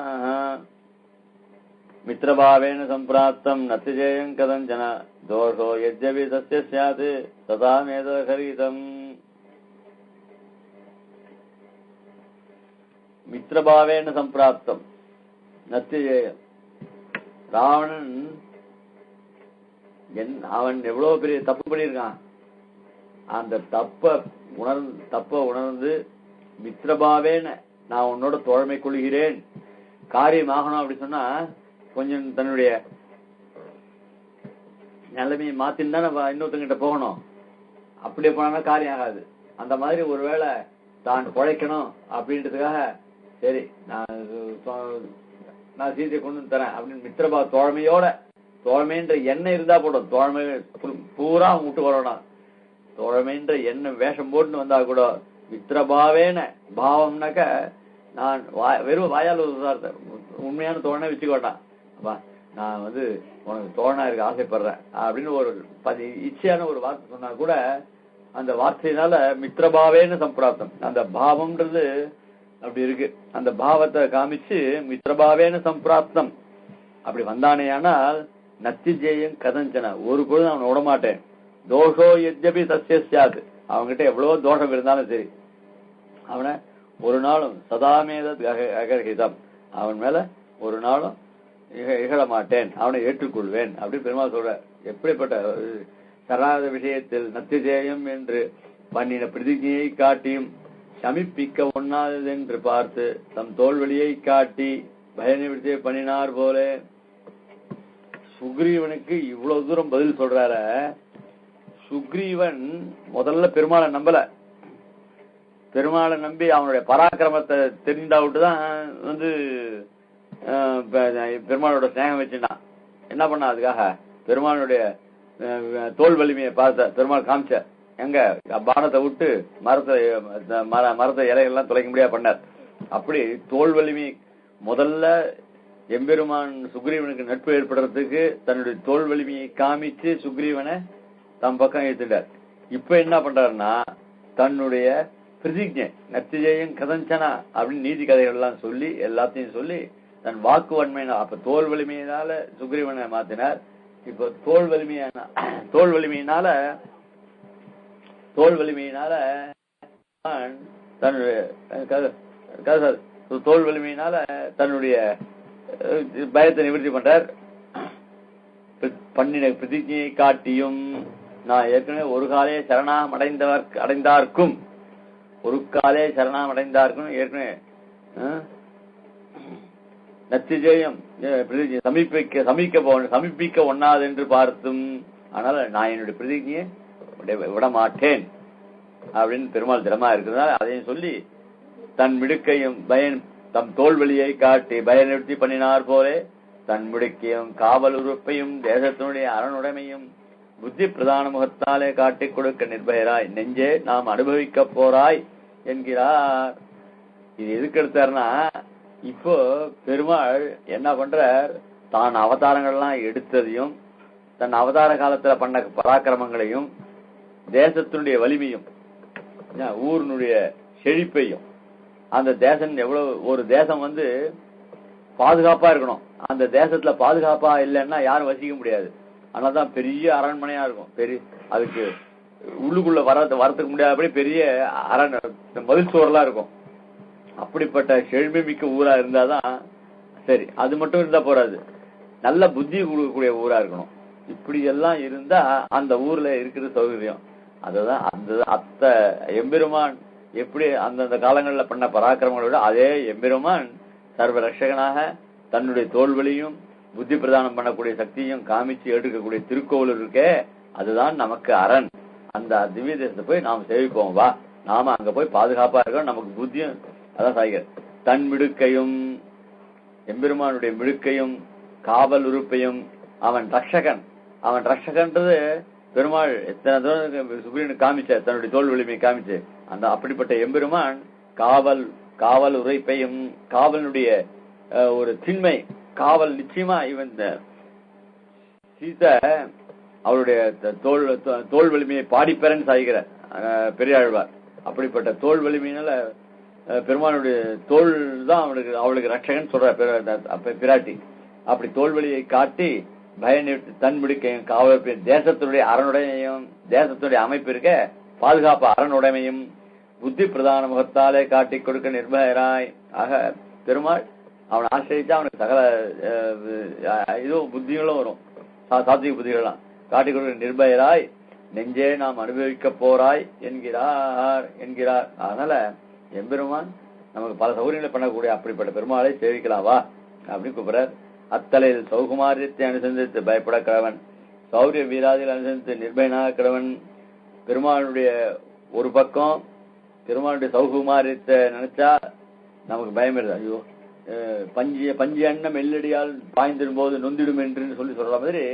மித்ரபாவேன சம்பிராப்தம் நத்தியஜேயம் கதஞ்சன தோஷோ யத்யபி தஸ்ய ஸ்யாத் ததா மேதஹரிதம். மித்ரபாவேன சம்பிராப்தம் நத்தியஜேயம். ராவணன் அவன் எவ்வளவு பெரிய தப்பு பண்ணியிருக்கான். அந்த தப்ப உணர்ந்து மித்ரபாவேன நான் உன்னோட தோழமை கொள்கிறேன், காரியம் ஆகணும் அப்படி சொன்னா கொஞ்சம் தன்னுடைய நிலைமையை மாத்தின்னு தானே இன்னொருத்தங்கிட்ட போகணும். அப்படியே போனா காரியம் ஆகாது. அந்த மாதிரி ஒருவேளை தான் குழைக்கணும் அப்படின்றதுக்காக சரி நான் சீதையை கொண்டு தரேன் அப்படின்னு மித்ரபா தோழமைன்ற எண்ணெய் இருந்தா போடும். தோழமை பூரா விட்டு வரணும். தோழமைன்ற எண்ணெய் வேஷம் போட்டுன்னு வந்தா கூட மித்ரபாவேன பாவம்னாக்க நான் வெறும் வாயால் உண்மையான தோழனை வச்சுக்கோட்டான். அப்பா நான் உனக்கு தோழனா இருக்க ஆசைப்படுறேன் அப்படின்னு ஒரு இச்சையான ஒரு வார்த்தை சொன்னா கூட அந்த வார்த்தையினால மித்ரபாவேன சம்பிராப்தம். அந்த பாவம்ன்றது அப்படி இருக்கு. அந்த பாவத்தை காமிச்சு மித்ரபாவேன சம்பிராப்தம் அப்படி வந்தானே. ஆனால் நத்திஜேயம் கதஞ்சன ஒரு பொழுது அவனை விடமாட்டேன். தோஷோ யத்யபி தஸ்ய ஸ்யாத் அவன்கிட்ட எவ்வளவு தோஷம் இருந்தாலும் சரி அவனை ஒரு நாளும் சதாமேத அகர்ஹிதம் அவன் மேல ஒரு நாளும் இகழ மாட்டேன், அவனை ஏற்றுக்கொள்வேன் அப்படின்னு பெருமாள் சொல்ற. எப்படிப்பட்ட சரணாகத விஷயத்தில் நத்திஜேயம் என்று பண்ணின பிரதிஜையை காட்டியும் சமிப்பிக்க ஒண்ணாதது என்று பார்த்து தம் தோல்வழியை காட்டி பயனிவிடுத்தியை பண்ணினார் போல சுக்ரீவனுக்கு இவ்வளவு தூரம் பதில் சொல்றார. சுக்ரீவன் முதல்ல பெருமாளை நம்பல. பெருமாளை நம்பி அவனுடைய பராக்கிரமத்தை தெரிந்தா விட்டுதான் பெருமாளோட ஸ்நேகம் வச்சுட்டான். என்ன பண்ணா அதுக்காக பெருமாளுடைய தோல் வலிமையை பார்த்த பெருமாள் காமிச்ச எங்க பானத்தை விட்டு மரத்தை இலைகள்லாம் தொலைக்க முடியாது பண்ணார். அப்படி தோல் வலிமை முதல்ல எம்பெருமான் சுக்ரீவனுக்கு நட்பு ஏற்படுறதுக்கு தன்னுடைய தோல் வலிமையை காமிச்சு சுக்ரீவனை தம் பக்கம் ஏத்துட்டார். இப்ப என்ன பண்றாருன்னா தன்னுடைய பிரதிஜை நத்திஜேயம் கதஞ்சனா அப்படின்னு நீதி கதைகள் எல்லாம் சொல்லி எல்லாத்தையும் சொல்லி தன் வாக்கு வன்மையினால் அப்ப தோல் வலிமையினால சுக்ரீவனை மாத்தினார். இப்ப தோல் வலிமையினால தன்னுடைய பயத்தை நிவர்த்தி பண்றார். பண்ணின பிரதிஜையை காட்டியும் நான் ஏற்கனவே ஒரு காலே சரணாம் அடைந்தார்க்கும் ஏற்கனவே நத்திஜேயம் சமீபிக்க ஒண்ணாது என்று பார்த்தும் ஆனால் நான் என்னுடைய பிரதிஜையை விட மாட்டேன் அப்படின்னு பெருமாள் திறமா இருக்கிறதுனால அதையும் சொல்லி தன் மிடுக்கையும் தம் தோல்வழியை காட்டி பயனிறுத்தி பண்ணினார் போலே தன் மிடுக்கையும் காவல் உறுப்பையும் தேசத்தினுடைய அரணுடைமையும் புத்தி பிரதான முகத்தாலே காட்டிக் கொடுக்க நிர்பயராய் நெஞ்சே நாம் அனுபவிக்க போறாய் என்கிறார். இது எதுக்கு எடுத்தார்னா இப்போ பெருமாள் என்ன பண்றார், தான் அவதாரங்கள்லாம் எடுத்ததையும் தன் அவதார காலத்துல பண்ண பராக்கிரமங்களையும் தேசத்தினுடைய வலிமையும் ஊரினுடைய செழிப்பையும் அந்த தேசம் எவ்வளவு ஒரு தேசம் பாதுகாப்பா இருக்கணும். அந்த தேசத்துல பாதுகாப்பா இல்லைன்னா யாரும் வசிக்க முடியாது. அதனாலதான் பெரிய அரண்மனையா இருக்கும். அதுக்கு உள்ளுக்குள்ள வரத்துக்கு முடியாதபடி பெரிய மதில் சுவரெல்லாம் இருக்கும். அப்படிப்பட்ட செழுமை மிக்க ஊரா இருந்தாதான் சரி. அது மட்டும் இருந்தா போறாது, நல்ல புத்தி கொடுக்கக்கூடிய ஊரா இருக்கணும். இப்படி எல்லாம் இருந்தா அந்த ஊர்ல இருக்கிற சௌகரியம். அதுதான் அந்த எம்பெருமான் எப்படி அந்தந்த காலங்கள்ல பண்ண பராக்கிரமங்களை விட அதே எம்பெருமான் சர்வ ரட்சகனாக தன்னுடைய தோல்வழியும் புத்தி பிரதானம் பண்ணக்கூடிய சக்தியும் காமிச்சு எடுக்கக்கூடிய திருக்கோவில் இருக்கே, அதுதான் நமக்கு அரண். அந்த திவ்ய தேசத்தை போய் நாம் சேவிப்போம் வா. நாம அங்க போய் பாதுகாப்பா இருக்கோம். நமக்கு புத்தியும் அதான் சாய்கிறார். தன் மிடுக்கையும் எம்பெருமானுடைய மிடுக்கையும் காவல் உறுப்பையும் அவன் ரட்சகன். அவன் ரட்சகன்றது பெருமாள் எத்தனை தூரம் சுப்ரீவனுக்கு காமிச்ச தன்னுடைய தோல் வலிமையை காமிச்சு அந்த அப்படிப்பட்ட எம்பெருமான் காவல் உரைப்பையும் காவலுடைய ஒரு திண்மை காவல் நிச்சயமா இவன் சீதை அவருடைய தோல் வலிமையை பாடிப்பெறன்னு சாய்கிற பெரியாழ்வார். அப்படிப்பட்ட தோல் வலிமையினால பெருமானுடைய தோல் தான் அவளுக்கு ரட்சகன் சொல்ற பிராட்டி. அப்படி தோல்வழியை காட்டி தன் மிடுக்கையும் காவல் தேசத்துடைய அரணுடைமையும் தேசத்துடைய அமைப்பு இருக்க பாதுகாப்பு அரணுடைமையும் புத்தி பிரதான முகத்தாலே காட்டி கொடுக்க நிர்பயராய். ஆக பெருமாள் அவனை ஆசிரியச்சா அவனுக்கு சகல இதுவும் புத்திகளும் வரும், சாத்விக புத்திகள்லாம் காட்டி கொடுக்க நிர்பயராய் நெஞ்சே நாம் அனுபவிக்க போறாய் என்கிறார். அதனால எம்பெருமான் நமக்கு பல சௌகரியங்களை பண்ணக்கூடிய அப்படிப்பட்ட பெருமாளை சேவிக்கலாவா அப்படின்னு கூப்பிடுறார். அத்தலையில் சௌகுமாரியத்தை அனுசந்தித்து பயப்பட கிழவன், சௌரிய வீராதியில் அனுசந்தித்து நிர்பயனாக கிழவன். பெருமாளுடைய ஒரு பக்கம் பெருமாளுடைய சௌகுமாரியத்தை நினைச்சா நமக்கு பயம் இருது. ஐயோ பஞ்சு அண்ணம் எல்லடியால் பாய்ந்திடும் போது நொந்திடும் என்று சொல்லி சொல்ற மாதிரி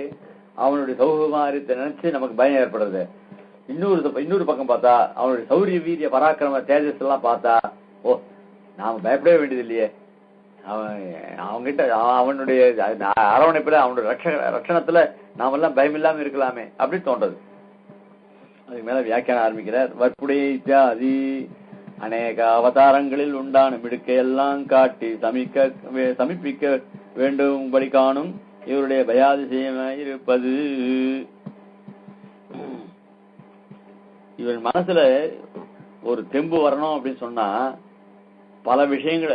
அவனுடைய சௌகுமாரியத்தை நினைச்சு நமக்கு பயம் ஏற்படுறது. இன்னொரு பக்கம் பார்த்தா அவனுடைய சௌரிய வீரிய பராக்கிரம தேஜஸ் எல்லாம் பார்த்தா ஓ நாம பயப்படவே வேண்டியது இல்லையே, அவங்கிட்ட அவனுடைய அரவணைப்புல அவனுடைய ரட்சணத்துல நாமெல்லாம் பயம் இல்லாம இருக்கலாமே அப்படின்னு தோன்றது. அதுக்கு மேல வியாக்கியானம் ஆரம்பிக்கிறார். வற்புடைய இத்தியாதி அநேக அவதாரங்களில் உண்டான மிடுக்கையெல்லாம் காட்டி சமீபிக்க வேண்டும்படி காணும் இவருடைய பயாதிசயமாய் இருப்பது. இவன் மனசுல ஒரு தெம்பு வரணும் அப்படின்னு சொன்னா பல விஷயங்கள்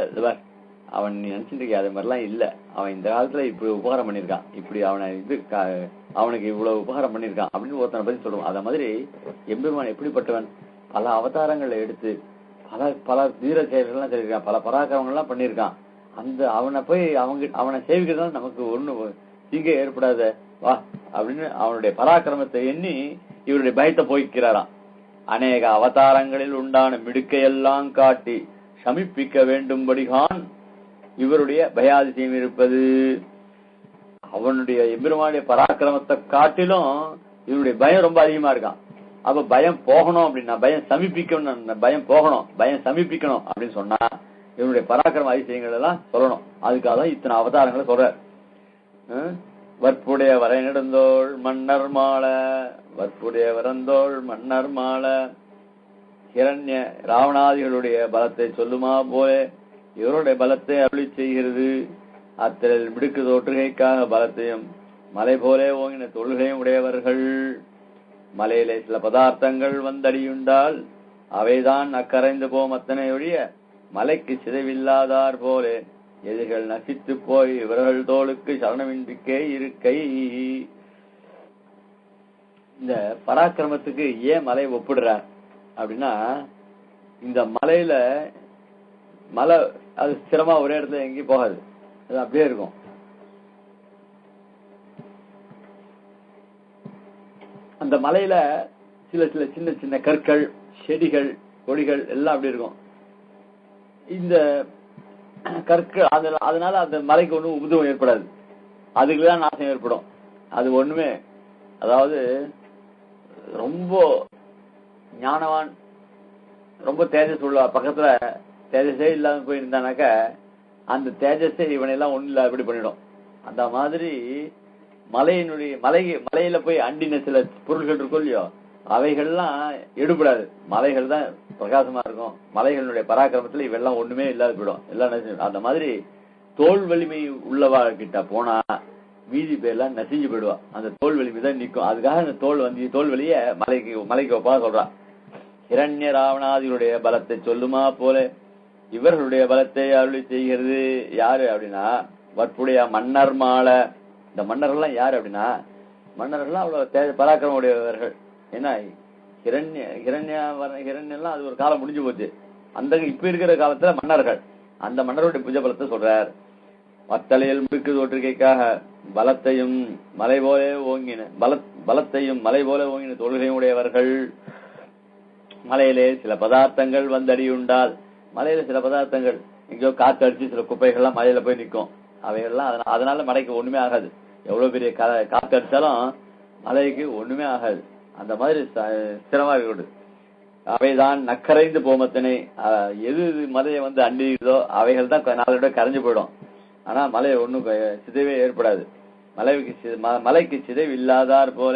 அவன் நினைச்சிட்டு இருக்க அது மாதிரிலாம் இல்ல. அவன் இந்த காலத்துல இப்படி உபகாரம் பண்ணிருக்கான், இப்படி அவனுக்கு இவ்வளவு உபகாரம் பண்ணிருக்கான் அப்படின்னு ஒருத்தனை பத்தி சொல்லுவான். அத மாதிரி எம்பெருமான் எப்படிப்பட்டவன், பல அவதாரங்களை எடுத்து பல தீர செயல்கள்லாம் செய்திருக்கான், பல பராக்கிரமங்கள்லாம் பண்ணிருக்கான். அந்த அவனை போய் அவனை சேவிக்கிறதுனால நமக்கு ஒண்ணு தீங்க ஏற்படாத வா அப்படின்னு அவனுடைய பராக்கிரமத்தை எண்ணி இவருடைய பயத்தை போய்க்கிறாராம். அநேக அவதாரங்களில் உண்டான மிடுக்கையெல்லாம் காட்டி சமிப்பிக்க வேண்டும்படிகான் இவருடைய பயாதிசயம் இருப்பது. அவனுடைய எம்பெருமானுடைய பராக்கிரமத்தை காட்டிலும் இவருடைய பயம் ரொம்ப அதிகமா இருக்கான். அப்ப பயம் போகணும் அப்படின்னா பயம் சமீபிக்கணும், பயம் சமீபிக்கணும் அப்படின்னு சொன்னா இவனுடைய பராக்கிரம அதிசயங்கள் எல்லாம் சொல்லணும். அதுக்காக தான் இத்தனை அவதாரங்களை சொல்ற. வற்புடைய வரை நெடுந்தோள் மன்னர் மாலை, வற்புடைய வரந்தோள் மன்னர் மாலை ஹிரண்ய ராவணாதிகளுடைய பலத்தை சொல்லுமா போல இவருடைய பலத்தை அருளி செய்கிறது. அத்தலில் மிடுக்கு தோற்றுகைக்காக பலத்தையும் மலை போலே ஓங்கின தொழுகையும் உடையவர்கள். மலையிலே சில பதார்த்தங்கள் வந்தடியுண்டால் அவைதான் அக்கரைந்து போம் அத்தனையுடைய மலைக்கு சிதைவில்லாதார் போலே எதிர்கள் நசித்து போய் இவர்கள் தோளுக்கு சரணமின்றிக்கே இருக்கை. இந்த பராக்கிரமத்துக்கு ஏன் மலை ஒப்பிடுறார் அப்படின்னா, இந்த மலையில மலை அது ஸ்திரமா ஒரே இடத்துல எங்கேயும் போகாது, அது அப்படியே இருக்கும். அந்த மலையில சில சின்ன சின்ன கற்கள் செடிகள் கொடிகள் எல்லாம் அப்படி இருக்கும். இந்த கற்கள் அதனால அந்த மலைக்கு ஒன்றும் உபதம் ஏற்படாது, அதுக்குதான் நாசம் ஏற்படும். அது ஒண்ணுமே, அதாவது ரொம்ப ஞானவான் ரொம்ப தேஜஸ் உள்ள பக்கத்துல தேஜஸே இல்லாம போயிருந்தானாக்க அந்த தேஜஸே இவனெல்லாம் ஒண்ணு இல்ல அப்படி பண்ணிடும். அந்த மாதிரி மலையில போய் அண்டின சில பொருள்கள் இருக்கும் இல்லையோ, அவைகள்லாம் எடுபடாது. மலைகள் தான் பிரகாசமா இருக்கும். மலைகளுடைய பராக்கிரமத்துல இவெல்லாம் ஒண்ணுமே இல்லாத போயிடும், எல்லாம். அந்த மாதிரி தோல் வலிமை உள்ளவா கிட்ட போனா மீதி பேர்லாம் நசிஞ்சு போயிடுவா. அந்த தோல் வலிமை தான் நிற்கும். அதுக்காக அந்த தோல் வலிய மலைக்கு ஒப்பா சொல்றா. ஹிரண்ய ராவணாதிகளுடைய பலத்தை சொல்லுமா போல இவர்களுடைய பலத்தை அருளி செய்கிறது. யாரு அப்படின்னா வற்புடைய மன்னர் மாலை. இந்த மன்னர்கள்லாம் யாரு அப்படின்னா, மன்னர்கள்லாம் அவ்வளவு பராக்கிரம உடையவர்கள். ஏன்னா ஹிரண்யெல்லாம் அது ஒரு காலம் முடிஞ்சு போச்சு. அந்த இப்ப இருக்கிற காலத்துல மன்னர்கள், அந்த மன்னருடைய புஜ பலத்தை சொல்றார். மத்தலையில் மிடுக்கு தோற்றுகைக்காக பலத்தையும் மலை போல ஓங்கின தொழுகையும் உடையவர்கள். மலையிலே சில பதார்த்தங்கள் வந்தடியுண்டால் மலையில சில பதார்த்தங்கள் எங்கேயோ காத்து அடிச்சு சில குப்பைகள்லாம் மலையில போய் நிற்கும். அவைகள்லாம் அதனால மலைக்கு ஒண்ணுமே ஆகாது. எவ்வளவு பெரிய காத்து அடிச்சாலும் மலைக்கு ஒண்ணுமே ஆகாது. அந்த மாதிரி ஸ்திரமா இருக்கக்கூடாது. அவைதான் நக்கரைந்து போமத்தினை, எது மலையை வந்து அண்டிதோ அவைகள் தான் நாளோட கரைஞ்சு போயிடும். ஆனா மலை ஒண்ணும் சிதைவே ஏற்படாது. மலைக்கு சிதைவு இல்லாதார் போல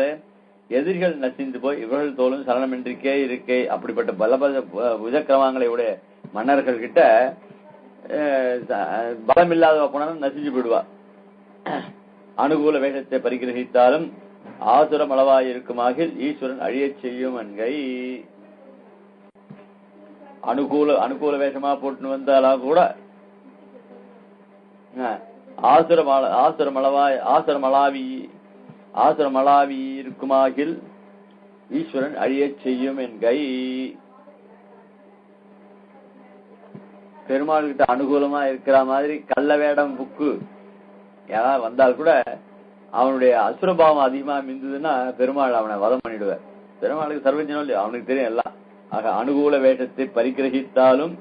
எதிரிகள் நசிந்து போய் இவர்கள் தோளும் சரணமின்றிக்கே இருக்கே. அப்படிப்பட்ட பலபல உஜக்கிரமங்களை உடைய மன்னர்கள் கிட்ட பலம் இல்லாத போனாலும் நசிஞ்சு போயிடுவா. அனுகூல வேஷத்தை பரிகிரகித்தாலும் ஆசுரம் அளவாய் இருக்குமாகில் ஈஸ்வரன் அழியச் செய்யும் என்கை. அனுகூல வேஷமா போட்டு வந்தாலும் கூட ஆசுரமளாவி இருக்குமாகில் ஈஸ்வரன் அழியச் செய்யும் என்கை. பெருமாள் கிட்ட அனுகூலமா இருக்கிற மாதிரி கள்ள வேடம் புக்கு யாராவது வந்தால் கூட அவனுடைய அசுரபாவம் அதிகமா மிந்ததுன்னா பெருமாள் அவனை வதம் பண்ணிடுவார். பெருமாளுக்கு சர்வஜனம் இல்லையா, அவனுக்கு தெரியும் எல்லாம். ஆக அனுகூல வேஷத்தை பரிகிரகித்தாலும்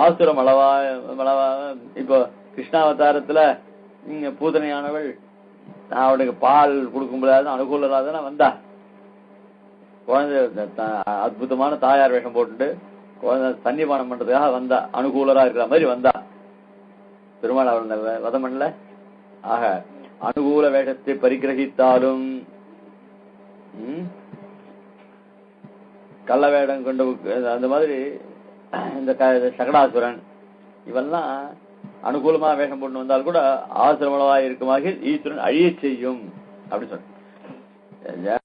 ஆசுரம் அளவா இப்போ கிருஷ்ணாவதாரத்துல பூதனையானவள் அவனுக்கு பால் கொடுக்க முடியாது அனுகூலராதான வந்தா. குழந்தை அற்புதமான தாயார் வேஷம் போட்டுட்டு குழந்தை சன்னிபானம் பண்றதுக்காக வந்தா, அனுகூலரா இருக்கிற மாதிரி வந்தா. பெருமாள் அவள் வதம் பண்ணல. ஆக அனுகூல வேஷத்தை பரிகிரகித்தாலும் கள்ள வேடம் கொண்டு அந்த மாதிரி இந்த சகடாசுரன் இவெல்லாம் அனுகூலமா வேஷம் போட்டு வந்தால் கூட ஆசிரமளவா இருக்குமாக ஈஸ்வரன் அழிய செய்யும் அப்படி சொன்ன.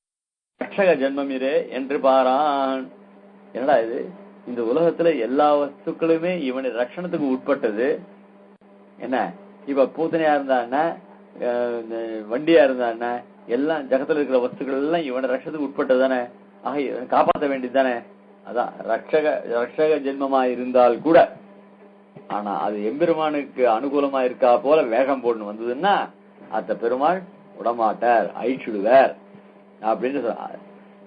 ரட்சக ஜென்மம் இரே என்று பாரான். என்னடா இது, இந்த உலகத்துல எல்லா வஸ்துக்களுமே இவனை ரட்சணத்துக்கு உட்பட்டது. என்ன இப்ப பூத்தனையா இருந்தா வண்டியா இருந்தா எல்லாம் ஜகத்துல இருக்கிற வஸ்துக்கள் எல்லாம் இவனை ரட்சத்துக்கு உட்பட்டது தானே. ஆக காப்பாற்ற வேண்டியது தானே. அதான் ரட்சக ஜென்மமா இருந்தால் கூட, ஆனா அது எம்பெருமானுக்கு அனுகூலமா இருக்கா போல வேகம் போடணும் வந்ததுன்னா அந்த பெருமாள் விடமாட்டார், அழிச்சுடுவார் அப்படின்னு சொல்ற.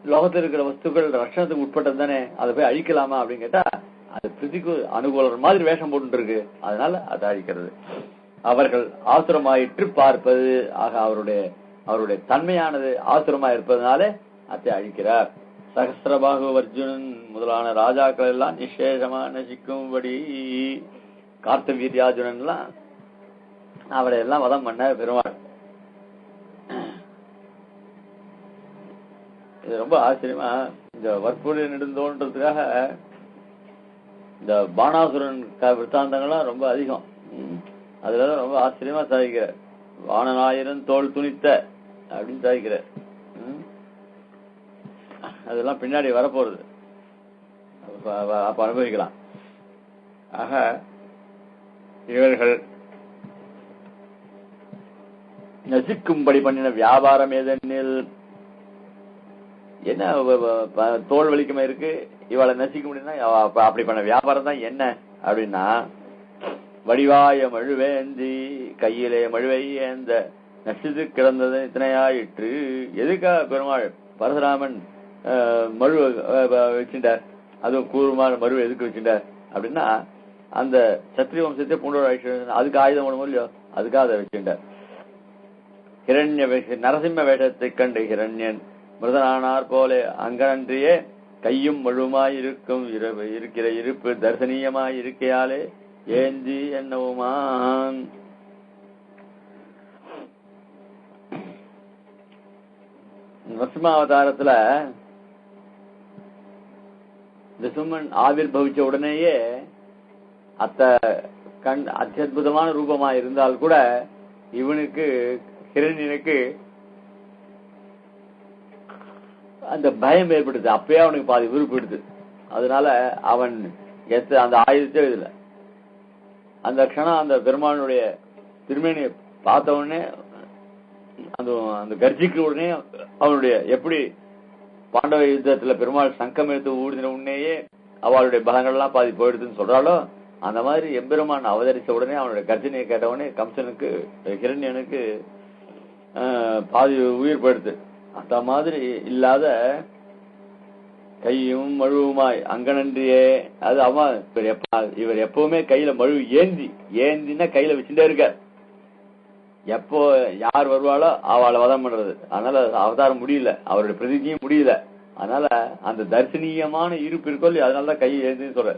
லோகத்தில் இருக்கிற வஸ்துக்கள் ரட்சணத்துக்கு உட்பட்டது தானே, அதை போய் அழிக்கலாமா அப்படின்னு கேட்டா அது பிரிதிக்கு அனுகூலம் மாதிரி வேஷம் போட்டு இருக்கு, அதனால அதை அழிக்கிறது. அவர்கள் ஆசுரமாயிற்று பார்ப்பது. ஆக அவருடைய தன்மையானது ஆசுரமா இருப்பதனாலே அதை அழிக்கிறார். சகசிரபாகு அர்ஜுனன் முதலான ராஜாக்கள் எல்லாம் நிசேஷமா நசிக்கும்படி கார்த்தவீர்யார்ஜுனன் எல்லாம் அவரை எல்லாம் வதம் பண்ண பெருமாள். இது ரொம்ப ஆச்சரியமா இந்த வற்புரை நெடுந்தோன்றதுக்காக இந்த பானாசுரன் விற்த்தாந்தங்கள்லாம் ரொம்ப அதிகம். அதுல ரொம்ப ஆச்சரியமா சாதிக்கிறார். வானநாயரன் தோல் துணித்த அப்படின்னு சாதிக்கிறார். அதெல்லாம் பின்னாடி வரப்போறது, அப்ப அனுபவிக்கலாம். ஆக இவர்கள் நசிக்கும்படி பண்ணின வியாபாரம் ஏதெனில் என்ன தோல் வலிக்குமா இருக்கு, இவளை நசிக்க முடியும்னா அப்படி பண்ண வியாபாரம் தான் என்ன அப்படின்னா, வடிவாய மழுவேந்தி கையிலே மழுவை ஏந்த நசித்து கிடந்தது இத்தனையாயிற்று. எதுக்காக பெருமாள் பரசுராமன் மழு வச்சுட்டார், அதுவும் கூறுமான மருவை எதுக்கு வச்சுட்டார் அப்படின்னா, அந்த சத்திரிய வம்சத்தை பூண்டோட அதுக்கு ஆயுதம் ஒண்ணு இல்லையோ, அதுக்காக அதை வச்சுட்டார். ஹிரண்ய நரசிம்ம வேஷத்தை கண்டு ஹிரண்யன் மிருதனானார் போல அங்கன்றியே கையும் மழுமாயிருக்கும் இருக்கிற இருப்பு தரிசனீயமாய் இருக்கையாலே ஏந்தி என்னவுமான். நரசிம்மாவதாரத்துல நிசும்மன் ஆவிர் பவிச்ச உடனேயே அத்யுதமான ரூபமா இருந்தால் கூட இவனுக்கு ஹிரண்யனுக்கு அந்த பயம் ஏற்படுது. அப்பயே அவனுக்கு பாதி விருப்பிடுது. அதனால அவன் அந்த ஆயுதத்தை இதுல அந்த க்ஷணம் அந்த பெருமானுடைய திருமேனியை பார்த்த உடனே அந்த கர்ஜிக்க உடனே அவனுடைய எப்படி பாண்டவ யுத்தத்துல பெருமாள் சங்கம் எடுத்து ஊடின உடனேயே அவளுடைய பலங்கள்லாம் பாதி போயிடுதுன்னு சொல்றாளோ, அந்த மாதிரி எம்பெருமான் அவதரிச்ச உடனே அவனுடைய கர்ஜனையை கேட்ட உடனே கம்சனுக்கு ஹிரண்யனுக்கு பாதி உயிர் போயிடுது. அந்த மாதிரி இல்லாத கையும் மழுவுமாய் அங்கனன்றியே. அது அவன் இவர் எப்பவுமே கையில மழு ஏந்தினா கையில வச்சுட்டே இருக்கார். எப்போ யார் வருவாளோ அவளை வதம் பண்றது. அதனால அவதாரம் முடியல, அவருடைய பிரதிஜையும் முடியல. அதனால அந்த தரிசனீயமான இருப்பு இருக்கோ இல்லையா, அதனாலதான் கையை ஏந்தின்னு சொல்ற.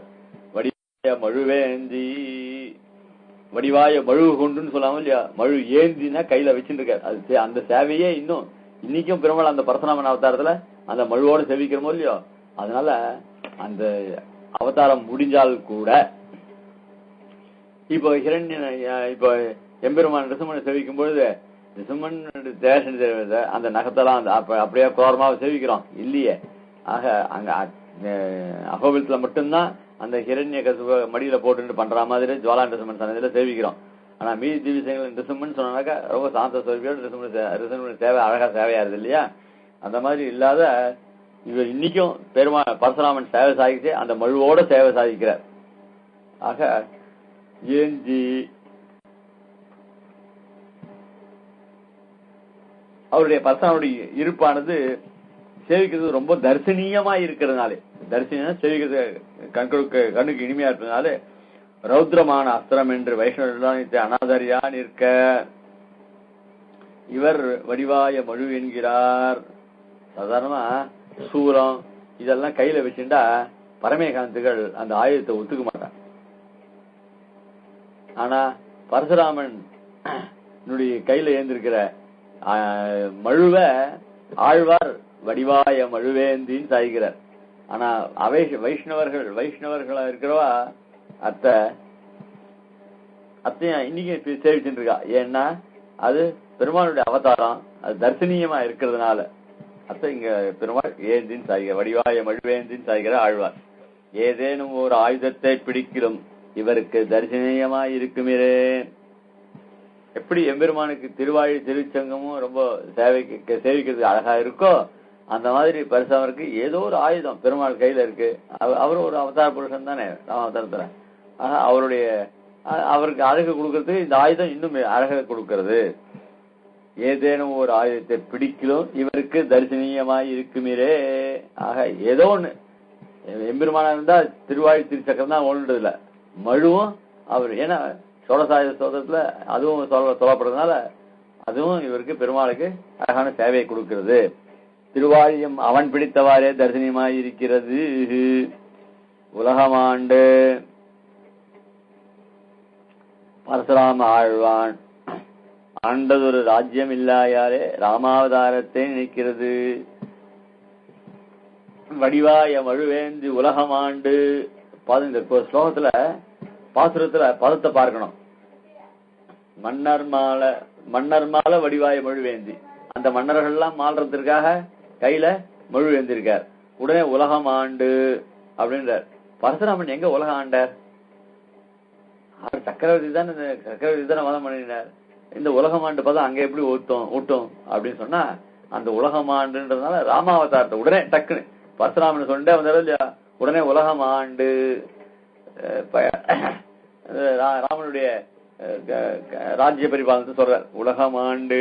வடிவாய மழுவேந்தி, வடிவாய மழு கொண்டுன்னு சொல்லாம இல்லையா, மழு ஏந்தினா கையில வச்சுட்டு இருக்காரு. அது அந்த சேவையே இன்னைக்கும் பெருமாள் அந்த பரசுராமன் அவதாரத்துல அந்த மழுவோட சேவிக்கிறோமோ இல்லையோ. அதனால அந்த அவதாரம் முடிஞ்சால் கூட இப்போ இப்போ எம்பெருமான் ரிசுமனை சேவிக்கும் பொழுது ரிசுமன் தேசம் அந்த நகத்தெல்லாம் அப்படியே கோரமாக சேவிக்கிறோம் இல்லையே. ஆக அங்க அகோபிலத்துல மட்டும்தான் அந்த ஹிரண்ய கசுப மடியில போட்டு பண்ற மாதிரி ஜுவாலா ரிசுமன் சன்னதியில சேவிக்கிறோம். ஆனா மீதி திவ்யங்கள் ரிசுமன் சொன்னாக்கா ரொம்ப சாந்த சோர்வியோடு ரிசுமன் சேவை அழகா சேவையாருது இல்லையா. அந்த மாதிரி இல்லாத இவர் இன்னைக்கும் பரசுராமன் சேவை சாதிச்சு அந்த மழுவோட சேவை சாதிக்கிறார். ஆக ஏந்தி அவருடைய பரசுராமனுடைய இருப்பானது சேவிக்கிறது ரொம்ப தரிசனீயமா இருக்கிறதுனாலே, தரிசனம் சேவிக்கிறது கண்ணுக்கு இனிமையா இருப்பதுனால ரௌத்ரமான அஸ்திரம் என்று வைஷ்ணவ அனாதரியா நிற்க இவர் வடிவாய மழு என்கிறார். சாதாரணமா சூரம் இதெல்லாம் கையில வச்சுட்டா பரமேகாந்திகள் அந்த ஆயுதத்தை ஒத்துக்க மாட்டான். ஆனா பரசுராமன் கையில ஏந்திருக்கிற மழுவ ஆழ்வார் வடிவாய மழுவேந்தின்னு சாய்கிறார். ஆனா வைஷ்ணவர்களா இருக்கிறவா அத்தையும் இன்னைக்கு சேவிச்சுட்டு இருக்கா. ஏன்னா அது பெருமாளுடைய அவதாரம், அது தரிசனீயமா இருக்கிறதுனால அத்தை இங்க பெருமாள் ஏந்தின்னு சாய்கிற வடிவாய மழுவேந்தின்னு சாய்கிற ஆழ்வார். ஏதேனும் ஒரு ஆயுதத்தை பிடிக்கிறோம் இவருக்கு தரிசனீயமா இருக்குமே. எப்படி எம்பெருமானுக்கு திருவாழி திருச்சங்கமும் ரொம்ப சேவிக்கிறது அழகா இருக்கோ, அந்த மாதிரி பரிசாமருக்கு ஏதோ ஒரு ஆயுதம் பெருமாள் கையில இருக்கு. அவரும் ஒரு அவதார புருஷன் தானே ராமாவதாரத்துல. அவருக்கு அழகு கொடுக்கறதுக்கு இந்த ஆயுதம் இன்னும் அழக கொடுக்கிறது. ஏதேனும் ஒரு ஆயுதத்தை பிடிக்கலும் இவருக்கு தரிசனீயமாய் இருக்குமீரே. ஆக ஏதோ ஒண்ணு எம்பெருமானா இருந்தா திருவாழி திருச்சக்கரம் தான் ஒன்றுது இல்ல, மழுவும் அவர். ஏன்னா சோழசாய ஸ்தோத்திரத்துல அதுவும் சொல்லப்படுறதுனால அதுவும் இவருக்கு பெருமாளுக்கு அழகான சேவையை கொடுக்கிறது. திருவாழியம் அவன் பிடித்தவாறே தரிசனமாய் இருக்கிறது. உலகமாண்டு பரசுராம ஆழ்வான் ஆண்டதொரு ராஜ்யம் இல்லாயாரே ராமாவதாரத்தை நினைக்கிறது. வடிவாய மழுவேந்தி உலகமாண்டு இந்த ஸ்லோகத்துல பாசுரத்துல பதத்தை பார்க்கணும். மன்னர் மாலை வடிவாய மழுவேந்தி, அந்த மன்னர்கள் எல்லாம் மாறுறதுக்காக கையில மழுவேந்திருக்கார். உடனே உலகம் ஆண்டு அப்படின்றார். பரசுராமன் எங்க உலகம் ஆண்டார்? அவர் சக்கரவர்த்தி தானே மதம் பண்ணினார். இந்த உலகம் ஆண்டு பதம் அங்க எப்படி ஊட்டும் அப்படின்னு சொன்னா அந்த உலகம் ஆண்டுன்றதுனால ராமாவதாரத்தை உடனே டக்குன்னு பரசுராமன் சொல்லிட்டே வந்தாரு இல்லையா, உடனே உலகம் ஆண்டு ராமனுடைய ராஜ்ய பரிபாலனத்தை சொல்றார். உலகம் ஆண்டு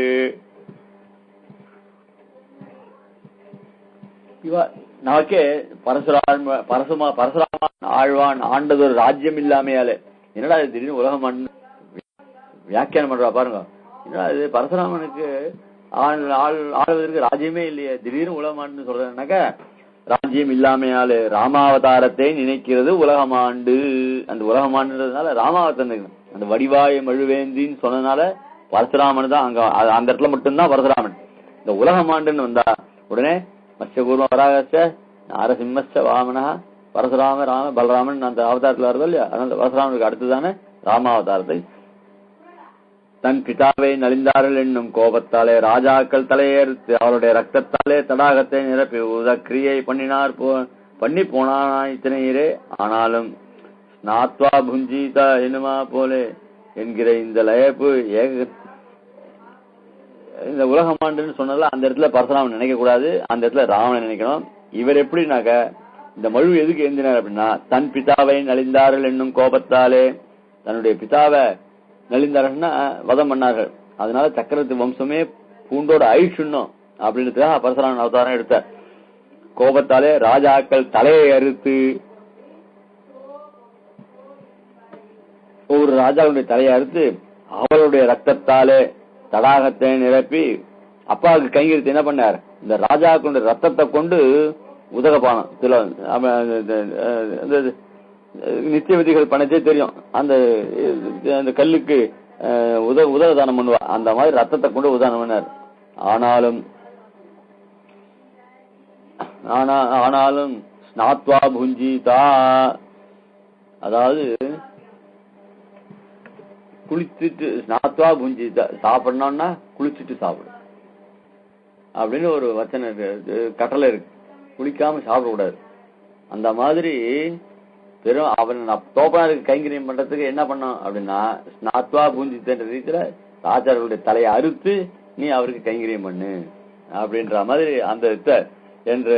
நமக்கே பரசுராமன் ஆழ்வான் ஆண்டது ஒரு ராஜ்யம் இல்லாமையாலே என்னடா இது திடீர்னு உலகம் ஆண்டு வியாக்கியானம் பண்றா பாருங்க. என்னடா இது பரசுராமனுக்கு ஆளுவதற்கு ராஜ்யமே இல்லையே, திடீர்னு உலகம் ஆண்டுன்னு சொல்றேன்னாக்க ராஜ்யம் இல்லாமையாலே ராமாவதாரத்தை நினைக்கிறது உலகமாண்டு. அந்த உலகமாண்டுன்றதுனால ராமாவதாரம் அந்த வடிவாய மழுவேந்தின்னு சொன்னதுனால பரசுராமன் தான் அங்க அந்த இடத்துல மட்டும்தான் பரசுராமன். இந்த உலகமாண்டுன்னு வந்தா உடனே மத்ஸ்யகூர்ம வராகச்ச நாரசிம்மச்ச வாமனா பரசுராம ராம பலராமன் அந்த அவதாரத்துல வருது இல்லையா. அதனால பரசுராமனுக்கு அடுத்துதானே ராமாவதாரத்தை தன் பிதாவை நலிந்தார்கள் என்னும் கோபத்தாலே ராஜாக்கள் தலையெடுத்து அவருடைய ரத்தத்தாலே தடாகத்தை நிரப்பி உதக்கிரியை பண்ணி போனான் இத்தனையரே. ஆனாலும் ஸ்நாத்வா புஞ்சீதா என்னுமா போலே என்கிற இந்த லயப்பு இந்த உலகமாண்டுன்னு சொன்னதுல அந்த இடத்துல பரசுராமன் நினைக்க கூடாது, அந்த இடத்துல ராவணன் நினைக்கணும். இவர் எப்படின்னாக்க இந்த மழு எதுக்கு ஏந்தினார் அப்படின்னா தன் பிதாவை நலிந்தார்கள் என்னும் கோபத்தாலே தன்னுடைய பிதாவை நலிந்தார்கள்னா வதம் பண்ணார்கள். அதனால சக்கரவர்த்தி வம்சமே பூண்டோட ஆயிடுச்சுன்னும் அப்படின்றதுக்காக பரசுராமன் அவதாரம் எடுத்தார். கோபத்தாலே ராஜாக்கள் தலையை அறுத்து, ஒரு ராஜாவுடைய தலையை அறுத்து அவளுடைய ரத்தத்தாலே தடாகத்தை நிரப்பி அப்பாவுக்கு கைங்கரித்து என்ன பண்ணார், இந்த ராஜாக்களுடைய ரத்தத்தை கொண்டு உதகபானம் நித்திய விதிகள் பண்ணதே தெரியும். அந்த கல்லுக்கு உதகதானம் பண்ணுவா, அந்த மாதிரி ரத்தத்தை கொண்டு உதாரணம் பண்ணார். ஆனாலும் ஸ்நாத்வா புஞ்சிதா, அதாவது குளிச்சுட்டு ஸ்நாத்வா புஞ்சிதா, சாப்பிடணும்னா குளிச்சுட்டு சாப்பிடு அப்படின்னு ஒரு வச்சனை கட்டளை இருக்கு. குளிக்காம சாப்பிடக்கூடாது. அந்த மாதிரி பெரும் அவன் தோப்பனாருக்கு கைங்கரியம் பண்றதுக்கு என்ன பண்ணோம் அப்படின்னா, ஸ்நாத்வா பூஞ்சித்தன்ற ரீதியில ராஜாக்களுடைய தலையை அறுத்து நீ அவருக்கு கைங்கரியம் பண்ணு அப்படின்ற மாதிரி அந்த என்று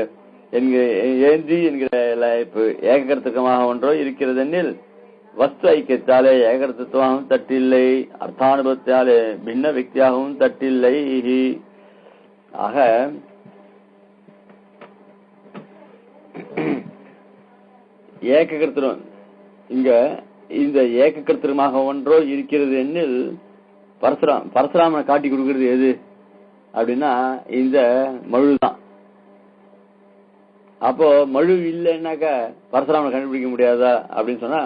ஏந்தி என்கிற ஏககர்த்தகமாக ஒன்றோ இருக்கிறது எனில் வஸ்து ஐக்கியத்தாலே ஏககர்த்தத்துவமாகவும் தட்டில்லை, அர்த்தானுபவத்தாலே பின்ன வியக்தியாகவும் தட்டில்லை. ஆக ஏககர்த்தம் இங்க இந்த ஏககர்த்தமாக ஒன்றோ இருக்கிறது எனில் பரசுராமனை காட்டி கொடுக்கிறது எது அப்படின்னா இந்த மழுதான். அப்போ மழு இல்லைன்னாக்க பரசுராமனை கண்டுபிடிக்க முடியாதா அப்படின்னு சொன்னா,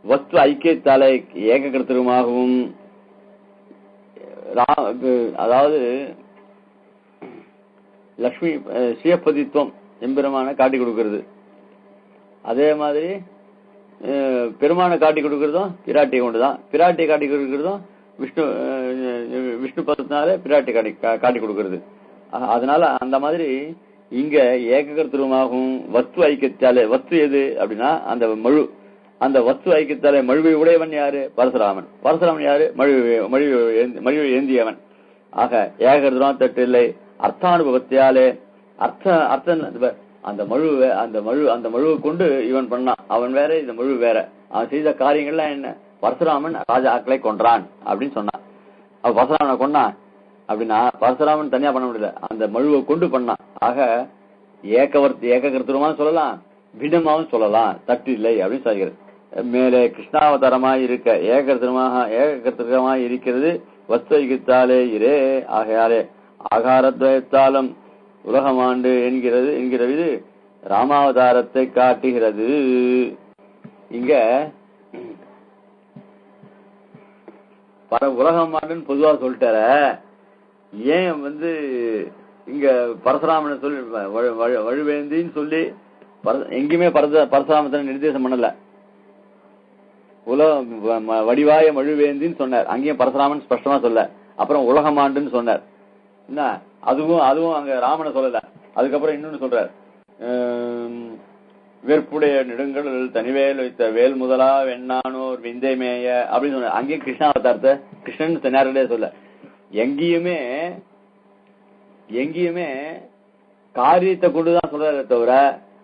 வஸ்து ஐக்கியத்தாலே ஏககர்த்தமாகவும் அதாவது லட்சுமி சுயப்பதித்துவம் எம்பெருமான காட்டி கொடுக்கிறது. அதே மாதிரி பெருமானை காட்டி கொடுக்கறதும் பிராட்டியை கொண்டுதான், பிராட்டியை காட்டி கொடுக்கறதும் விஷ்ணு பதத்தினால பிராட்டி காட்டி கொடுக்கிறது. அதனால அந்த மாதிரி இங்க ஏககர்த்தமாகவும் வஸ்து ஐக்கியத்தாலே, வஸ்து எது அப்படின்னா அந்த மழு, அந்த வஸ்து ஐக்கியத்தாலே மழுவை உடையவன் யாரு, பரசுராமன். பரசுராமன் யாரு, மழுவை ஏந்தியவன். ஆக ஏககர்த்தம் தட்டு இல்லை. அர்த்தானுபவத்தியாலே அந்த மழுவை கொண்டு இவன் பண்ணான், அவன் வேற இந்த மழு வேற. அவன் செய்த காரியங்கள்லாம் என்ன, பரசுராமன் ராஜாக்களை கொன்றான் அப்படின்னு சொன்னான். அவன் பரசுராமனை கொண்டான் அப்படின்னா பரசுராமன் தனியா பண்ண முடியல, அந்த மழுவை கொண்டு பண்ணான். ஆக ஏககர்த்தமா சொல்லலாம், பின்னமாவும் சொல்லலாம், தட்டு இல்லை அப்படின்னு சொல்கிறது. மேலே கிருஷ்ணாவதாரமாய் இருக்க ஏககர்த்தமாய் இருக்கிறது வஸ்து ஐக்கியத்தாலே இரே. ஆகையாலே ஆகாரத்வயத்தாலும் உலகமாண்டு என்கிறது ராமாவதாரத்தை காட்டுகிறது. இங்க உலகமாண்டுன்னு பொதுவா சொல்லிட்டார, ஏன் இங்க பரசுராமனை சொல்லி வழுவேந்தின்னு சொல்லி எங்கேயுமே பரசுராமத்தை நிர்தேசம் பண்ணல. வடிவாய மழுவேந்தின்னு சொன்னார், அங்கேயும் பரசுராமன் ஸ்பஷ்டமா சொல்ல. அப்புறம் உலகமாண்டுன்னு சொன்னார். என்ன அதுவும் அங்க ராமனை சொல்லல. அதுக்கப்புறம் இன்னொன்னு சொல்றார், வெற்புடைய நெடுங்கள் தனிவேல் வைத்த வேல் முதலா வெண்ணானோர் விந்தை மேய அப்படின்னு சொன்னார். அங்கேயும் கிருஷ்ணாவதாரத்தை கிருஷ்ணன் நேரடியா சொல்ல. எங்கேயுமே காரியத்தை கொண்டுதான் சொல்றாரு தவிர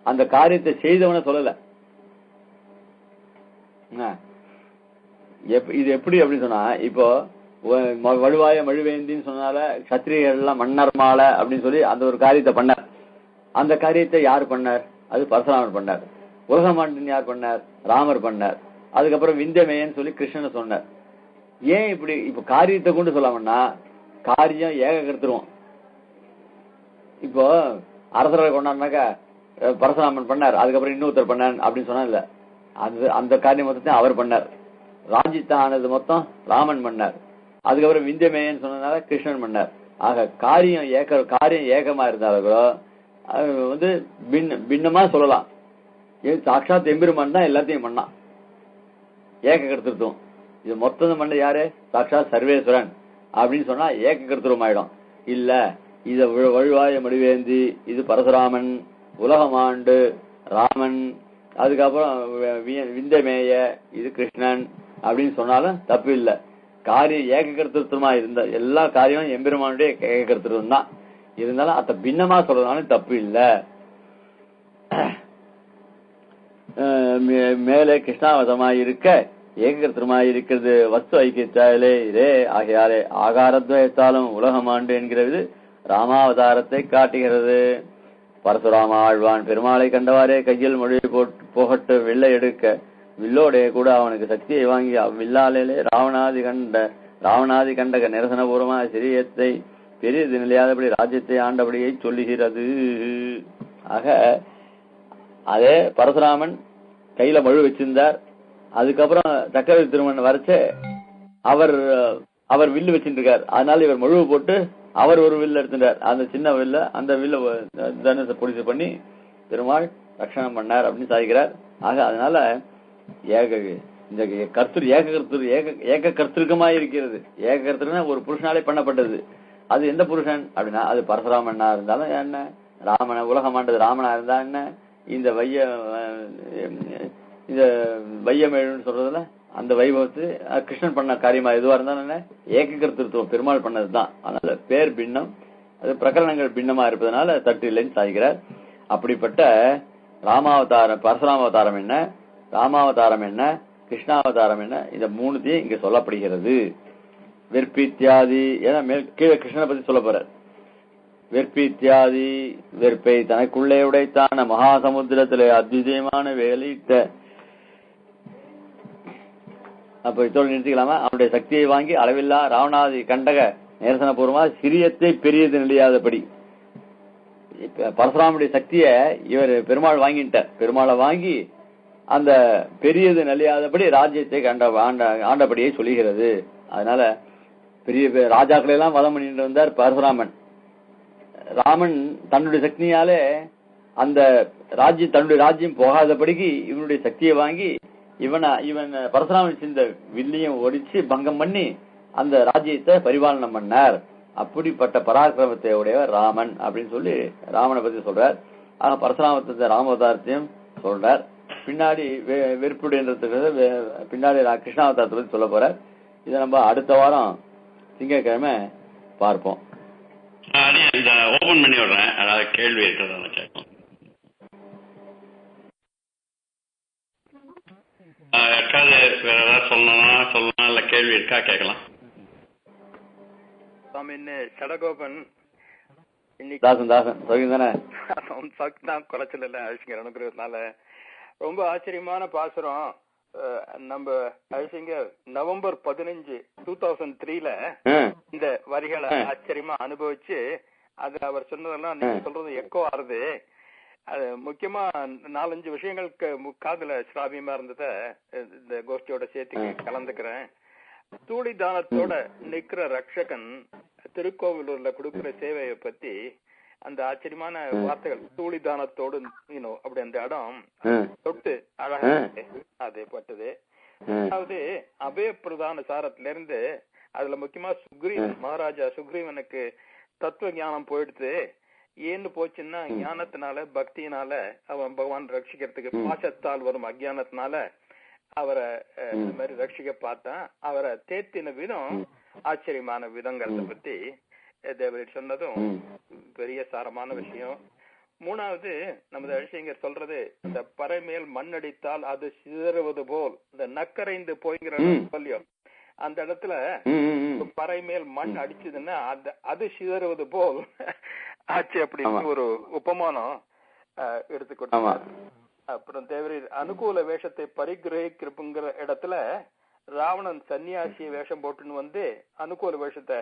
அந்த காரியத்தை செய்தவன சொல்லல. இது எப்படி அப்படின்னு சொன்னா, இப்போ வலுவாய மழுவேந்தின்னு சொன்னால சத்திரியர்கள் எல்லாம் மன்னர் மாலை அப்படின்னு சொல்லி அந்த ஒரு காரியத்தை பண்ணார். அந்த காரியத்தை யார் பண்ணார், அது பரசுராமர் பண்ணார். உலகமாண்டின் யார் பண்ணார், ராமர் பண்ணார். அதுக்கப்புறம் விந்தமேயன்னு சொல்லி கிருஷ்ணன் சொன்னார். ஏன் இப்படி இப்ப காரியத்தை கொண்டு சொல்லாமன்னா காரியம் ஏககர்த்தம். இப்போ அரசரை கொண்டாடினாக்கா பரசுராமன் பண்ணார், அதுக்கப்புறம் இன்னொருத்தர் பண்ணார் அப்படின்னு சொன்னா இல்ல, அந்த காரியம் மொத்தத்தையும் அவர் பண்ணார். ராஜ்யத்தான் ஆனது மொத்தம் ராமன் பண்ணார். அதுக்கப்புறம் விந்தமேயன்னு சொன்னதுனால கிருஷ்ணன் பண்ணார். ஆக காரியம் ஏகமா இருந்தாலோ பின்னமா சொல்லலாம். சாட்சாத் எம்பெருமான் தான் எல்லாத்தையும் பண்ணான், ஏககர்த்தத்துவம். இது மொத்தம் பண்ண யாரு, சாட்சாத் சர்வேஸ்வரன் அப்படின்னு சொன்னா ஏககர்த்தத்துவம் ஆயிடும். இல்ல இத வழுவாய மடிவேந்தி இது பரசுராமன், உலகமாண்டு ராமன், அதுக்கப்புறம் விந்தமேய இது கிருஷ்ணன் அப்படின்னு சொன்னாலும் தப்பு இல்லை. காரியம் ஏககர்த்தத்துவமா இருந்த எல்லா காரியமும் எம்பெருமானுடைய ஏககர்த்தத்துவம் தான். இருந்தாலும் அத பின்னமா சொல்றதுனாலும் தப்பு இல்லை. மேலே கிருஷ்ணாவதமாய் இருக்க ஏககர்த்தமாய் இருக்கிறது வஸ்து ஐக்கியத்தாலே இதே. ஆகையாலே ஆகாரத்வயத்தாலும் உலகமாண்டு என்கிறது ராமாவதாரத்தை காட்டுகிறது. பரசுராம ஆழ்வான் பெருமாளை கண்டவாறே கையில் மொழி போகட்டு வில்லை எடுக்க வில்லோடைய கூட அவனுக்கு சக்தியை வாங்கி அவ்வில்லாலே ராவணாதி கண்டக நிரசனபூர்வமா சிறியத்தை பெரியது நிலையாதபடி ராஜ்யத்தை ஆண்டபடியை சொல்லுகிறது. ஆக அதே பரசுராமன் கையில மழு வச்சிருந்தார். அதுக்கப்புறம் சக்கரவர்த்தி திருமணம் வரைச்ச அவர் வில்லு வச்சுட்டு இருக்கார். அதனால இவர் மழுவு போட்டு அவர் ஒரு வில்ல எடுத்துட்டார். அந்த சின்ன வில்ல அந்த வில்ல தனுசை பொடிசு பண்ணி பெருமாள் ரட்சணம் பண்ணார் அப்படின்னு சாதிக்கிறார். ஆக அதனால இந்த ஏக கர்த்திருக்கமாய் இருக்கிறது. ஏக கர்த்திருக்குன்னா ஒரு புருஷனாலே பண்ணப்பட்டது. அது எந்த புருஷன் அப்படின்னா அது பரசுராமனா இருந்தாலும் என்ன, ராமன உலகமாண்டது ராமனா இருந்தா என்ன, இந்த வையமேழுன்னு சொல்றதுல அந்த வைபவத்து கிருஷ்ணன் பண்ண காரியமா எதுவா இருந்தாலும் என்ன ஏக கர்த்திருவம் பெருமாள் பண்ணதுதான். அதனால பேர் பின்னம், அது பிரகரணங்கள் பின்னமா இருப்பதனால தட்டு இல்லைன்னு சாதிக்கிறார். அப்படிப்பட்ட ராமாவதாரம் பரசுராமாவதாரம் என்ன, ராமாவதாரம் என்ன, கிருஷ்ணாவதாரம் என்ன, இந்த மூணுத்தையும் இங்க சொல்லப்படுகிறது. வெற்பித்தியாதி ஏன்னா கீழே கிருஷ்ணனை பத்தி சொல்ல போறார். வெற்பித்தியாதி வெற்பை தனக்குள்ளே உடைத்தான மகாசமுத்திரத்திலே அத்விதீயமான வேலிட்ட. அப்ப இதோடு நிறுத்திக்கலாமா? அவனுடைய சக்தியை வாங்கி அளவில்லா ராவணாதி கண்டக நேரசன பூர்வமா சிறியத்தை பெரியது நிலையாதபடி. பரசுராமுடைய சக்தியை இவர் பெருமாள் வாங்கிட்டார். பெருமாளை வாங்கி அந்த பெரியது நிலையாதபடி ராஜ்யத்தை ஆண்டபடியை சொல்லுகிறது. அதனால பெரிய ராஜாக்களை எல்லாம் வதம் பண்ணிட்டு வந்தார் பரசுராமன். ராமன் தன்னுடைய சக்தியாலே அந்த தன்னுடைய ராஜ்யம் போகாதபடிக்கு இவனுடைய சக்தியை வாங்கி இவன் பரசுராமன் செஞ்ச வில்லியம் ஒடிச்சு பங்கம் பண்ணி அந்த ராஜ்யத்தை பரிபாலனம் பண்ணார். அப்படிப்பட்ட பராக்கிரமத்தை உடையவர் ராமன் அப்படின்னு சொல்லி ராமனை பத்தி சொல்றார். ஆனா பரசுராமத்தை ராமாவதாரத்தையும் சொல்றார். பின்னாடி வெறுப்புடையன்றதுக்கு பின்னாடி கிருஷ்ணாவதாரத்தை பத்தி சொல்ல போறார். இதை நம்ம அடுத்த வாரம் திங்கட்கிழமை பார்ப்போம். ஓபன் பண்ணி விடுறேன். அதாவது கேள்வி இருக்கிறத கேட்கும். யாருக்காவது வேற ஏதாவது சொல்லலாம் இல்ல கேள்வி இருக்கா கேட்கலாம். சடகோபன் குறைச்சல் இல்ல அழிச்சிங்க அனுப்புறதுனால ரொம்ப ஆச்சரியமான பாசுரம். நம்ம அழிச்சிங்க நவம்பர் 15, 2003 இந்த வரிகளை ஆச்சரியமா அனுபவிச்சு அது அவர் சொன்னதெல்லாம் நீங்க சொல்றது எக்கோ ஆறுது. அது முக்கியமா 4-5 விஷயங்களுக்கு காதுல சிராவியமா இருந்தத இந்த கோஷ்டியோட சேர்த்து கலந்துக்கிறேன். தூளி தானத்தோட நிக்கிற ரட்சகன் திருக்கோவிலூர்ல கொடுக்கிற சேவையை பத்தி அந்த ஆச்சரியமான வார்த்தைகள் தூளி தானத்தோடு அப்படி அந்த இடம் தொட்டு அழகா அது பட்டது. அதாவது அபய பிரதான சாரத்துல இருந்து அதுல முக்கியமா மகாராஜா சுக்ரீவனுக்கு தத்துவ ஞானம் போயிடுத்து. ஏன்னு போச்சுன்னா ஞானத்தினால பக்தியினால அவன் பகவான் ரட்சிக்கிறதுக்கு பாசத்தால் வரும் அஜானத்தினால அவரை இந்த மாதிரி ரட்சிக்க பார்த்தான். அவரை தேத்தின விதம் ஆச்சரியமான விதங்கிறத பத்தி தேவரீர் சொன்னதும் பெரிய சாரமான விஷயம். மூணாவது நமது அழிசிங்கர் சொல்றது இந்த பறை மேல் மண் அடித்தால் அது சிதறுவது போல் இந்த நக்கரைந்து போய்கிற சொல்லியோ அந்த இடத்துல பறை மேல் மண் அடிச்சதுன்னா அது சிதறுவது போல் ஆச்சு அப்படின்னு ஒரு உபமானம் எடுத்துக்கிட்டோம். அப்புறம் தேவரீர் அனுகூல வேஷத்தை பரிகிரகிக்கிற இடத்துல ராவணன் சன்னியாசிய வேஷம் போட்டுன்னு வந்து அனுகூல வேஷத்தை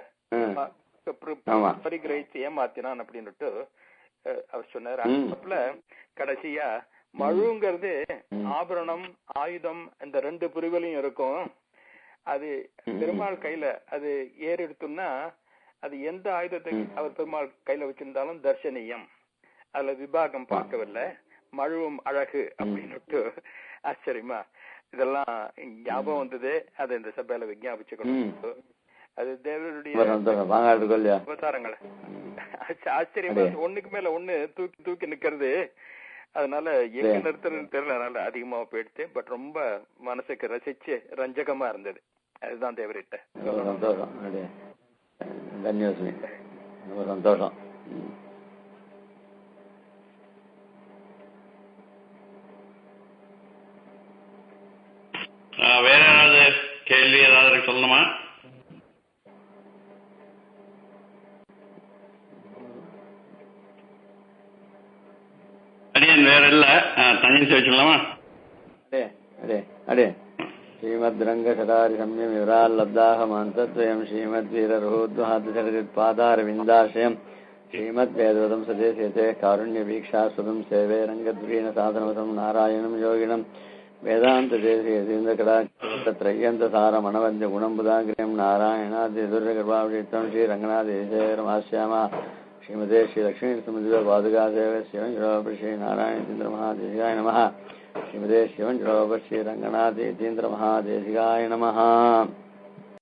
பரிகிரகிச்சு ஏமாத்தினான் அப்படின்னுட்டு அவர் சொன்னார். அதுல கடைசியா மழுங்கிறது ஆபரணம் ஆயுதம் இந்த 2 பிரிவுலையும் இருக்கும். அது பெருமாள் கையில அது ஏறி எடுத்தோம்னா அது எந்த ஆயுதத்தை அவர் பெருமாள் கையில வச்சிருந்தாலும் தர்சனியம், அதுல விபாகம் பார்க்கவில்லை. மழுவும் அழகு அப்படின்னு ஆச்சரியமா இதெல்லாம் ஞாபகம் வந்தது. அது இந்த சபையில விஞ்ஞாபிச்சுக்கணும். அது தேவருடைய அவதாரங்களை ஆச்சரியமா ஒண்ணுக்கு மேல ஒண்ணு தூக்கி தூக்கி நிக்கிறது. அதனால எங்க நிறுத்துறதுன்னு தெரியல. அதனால அதிகமா போயிடுச்சு. பட் ரொம்ப மனசுக்கு ரசிச்சு ரஞ்சகமா இருந்தது. அதுதான் தேவரிட்ட சந்தோஷம். வேற ஏதாவது கேள்வி ஏதாவது சொல்லணுமா? சன்னிச்சு வச்சிடலாமா? அடே அடே அடே ஸ்ரீமத் ரங்க சடாரி சம்யம் விவரால் லப்தாக மாந்தத்வயம் ஸ்ரீமத் வீரரோத்வாத்சரித் பாதாரவிந்தாசயம் ஸ்ரீமத் வேதவதம் சதேசேதே காருண்ய வீக்ஷாஸ்வதம் சேவே ரங்கத்வீன சாதனவசம் நாராயணம் யோகினம் வேதாந்த தேசியதீந்திர கடாட்சத்ரயந்த சார மணவந்திய குணம்புதாகிரியம் நாராயணாதிதுர்கிருபாவிஷித்தம் ஸ்ரீ ரங்கநாதேசேரமாஸ்யாமா ஸ்ரீமதே ஸ்ரீ லட்சுமி சுமதிவ பாதுகா சேவை சிவன் ஸ்ரீ நாராயணேந்திர மகாதேசிகாய நமः. ஸ்ரீமதே சிவன் ஸ்ரீ ரங்கநாதேந்திர மகாதேசிகாய நமः.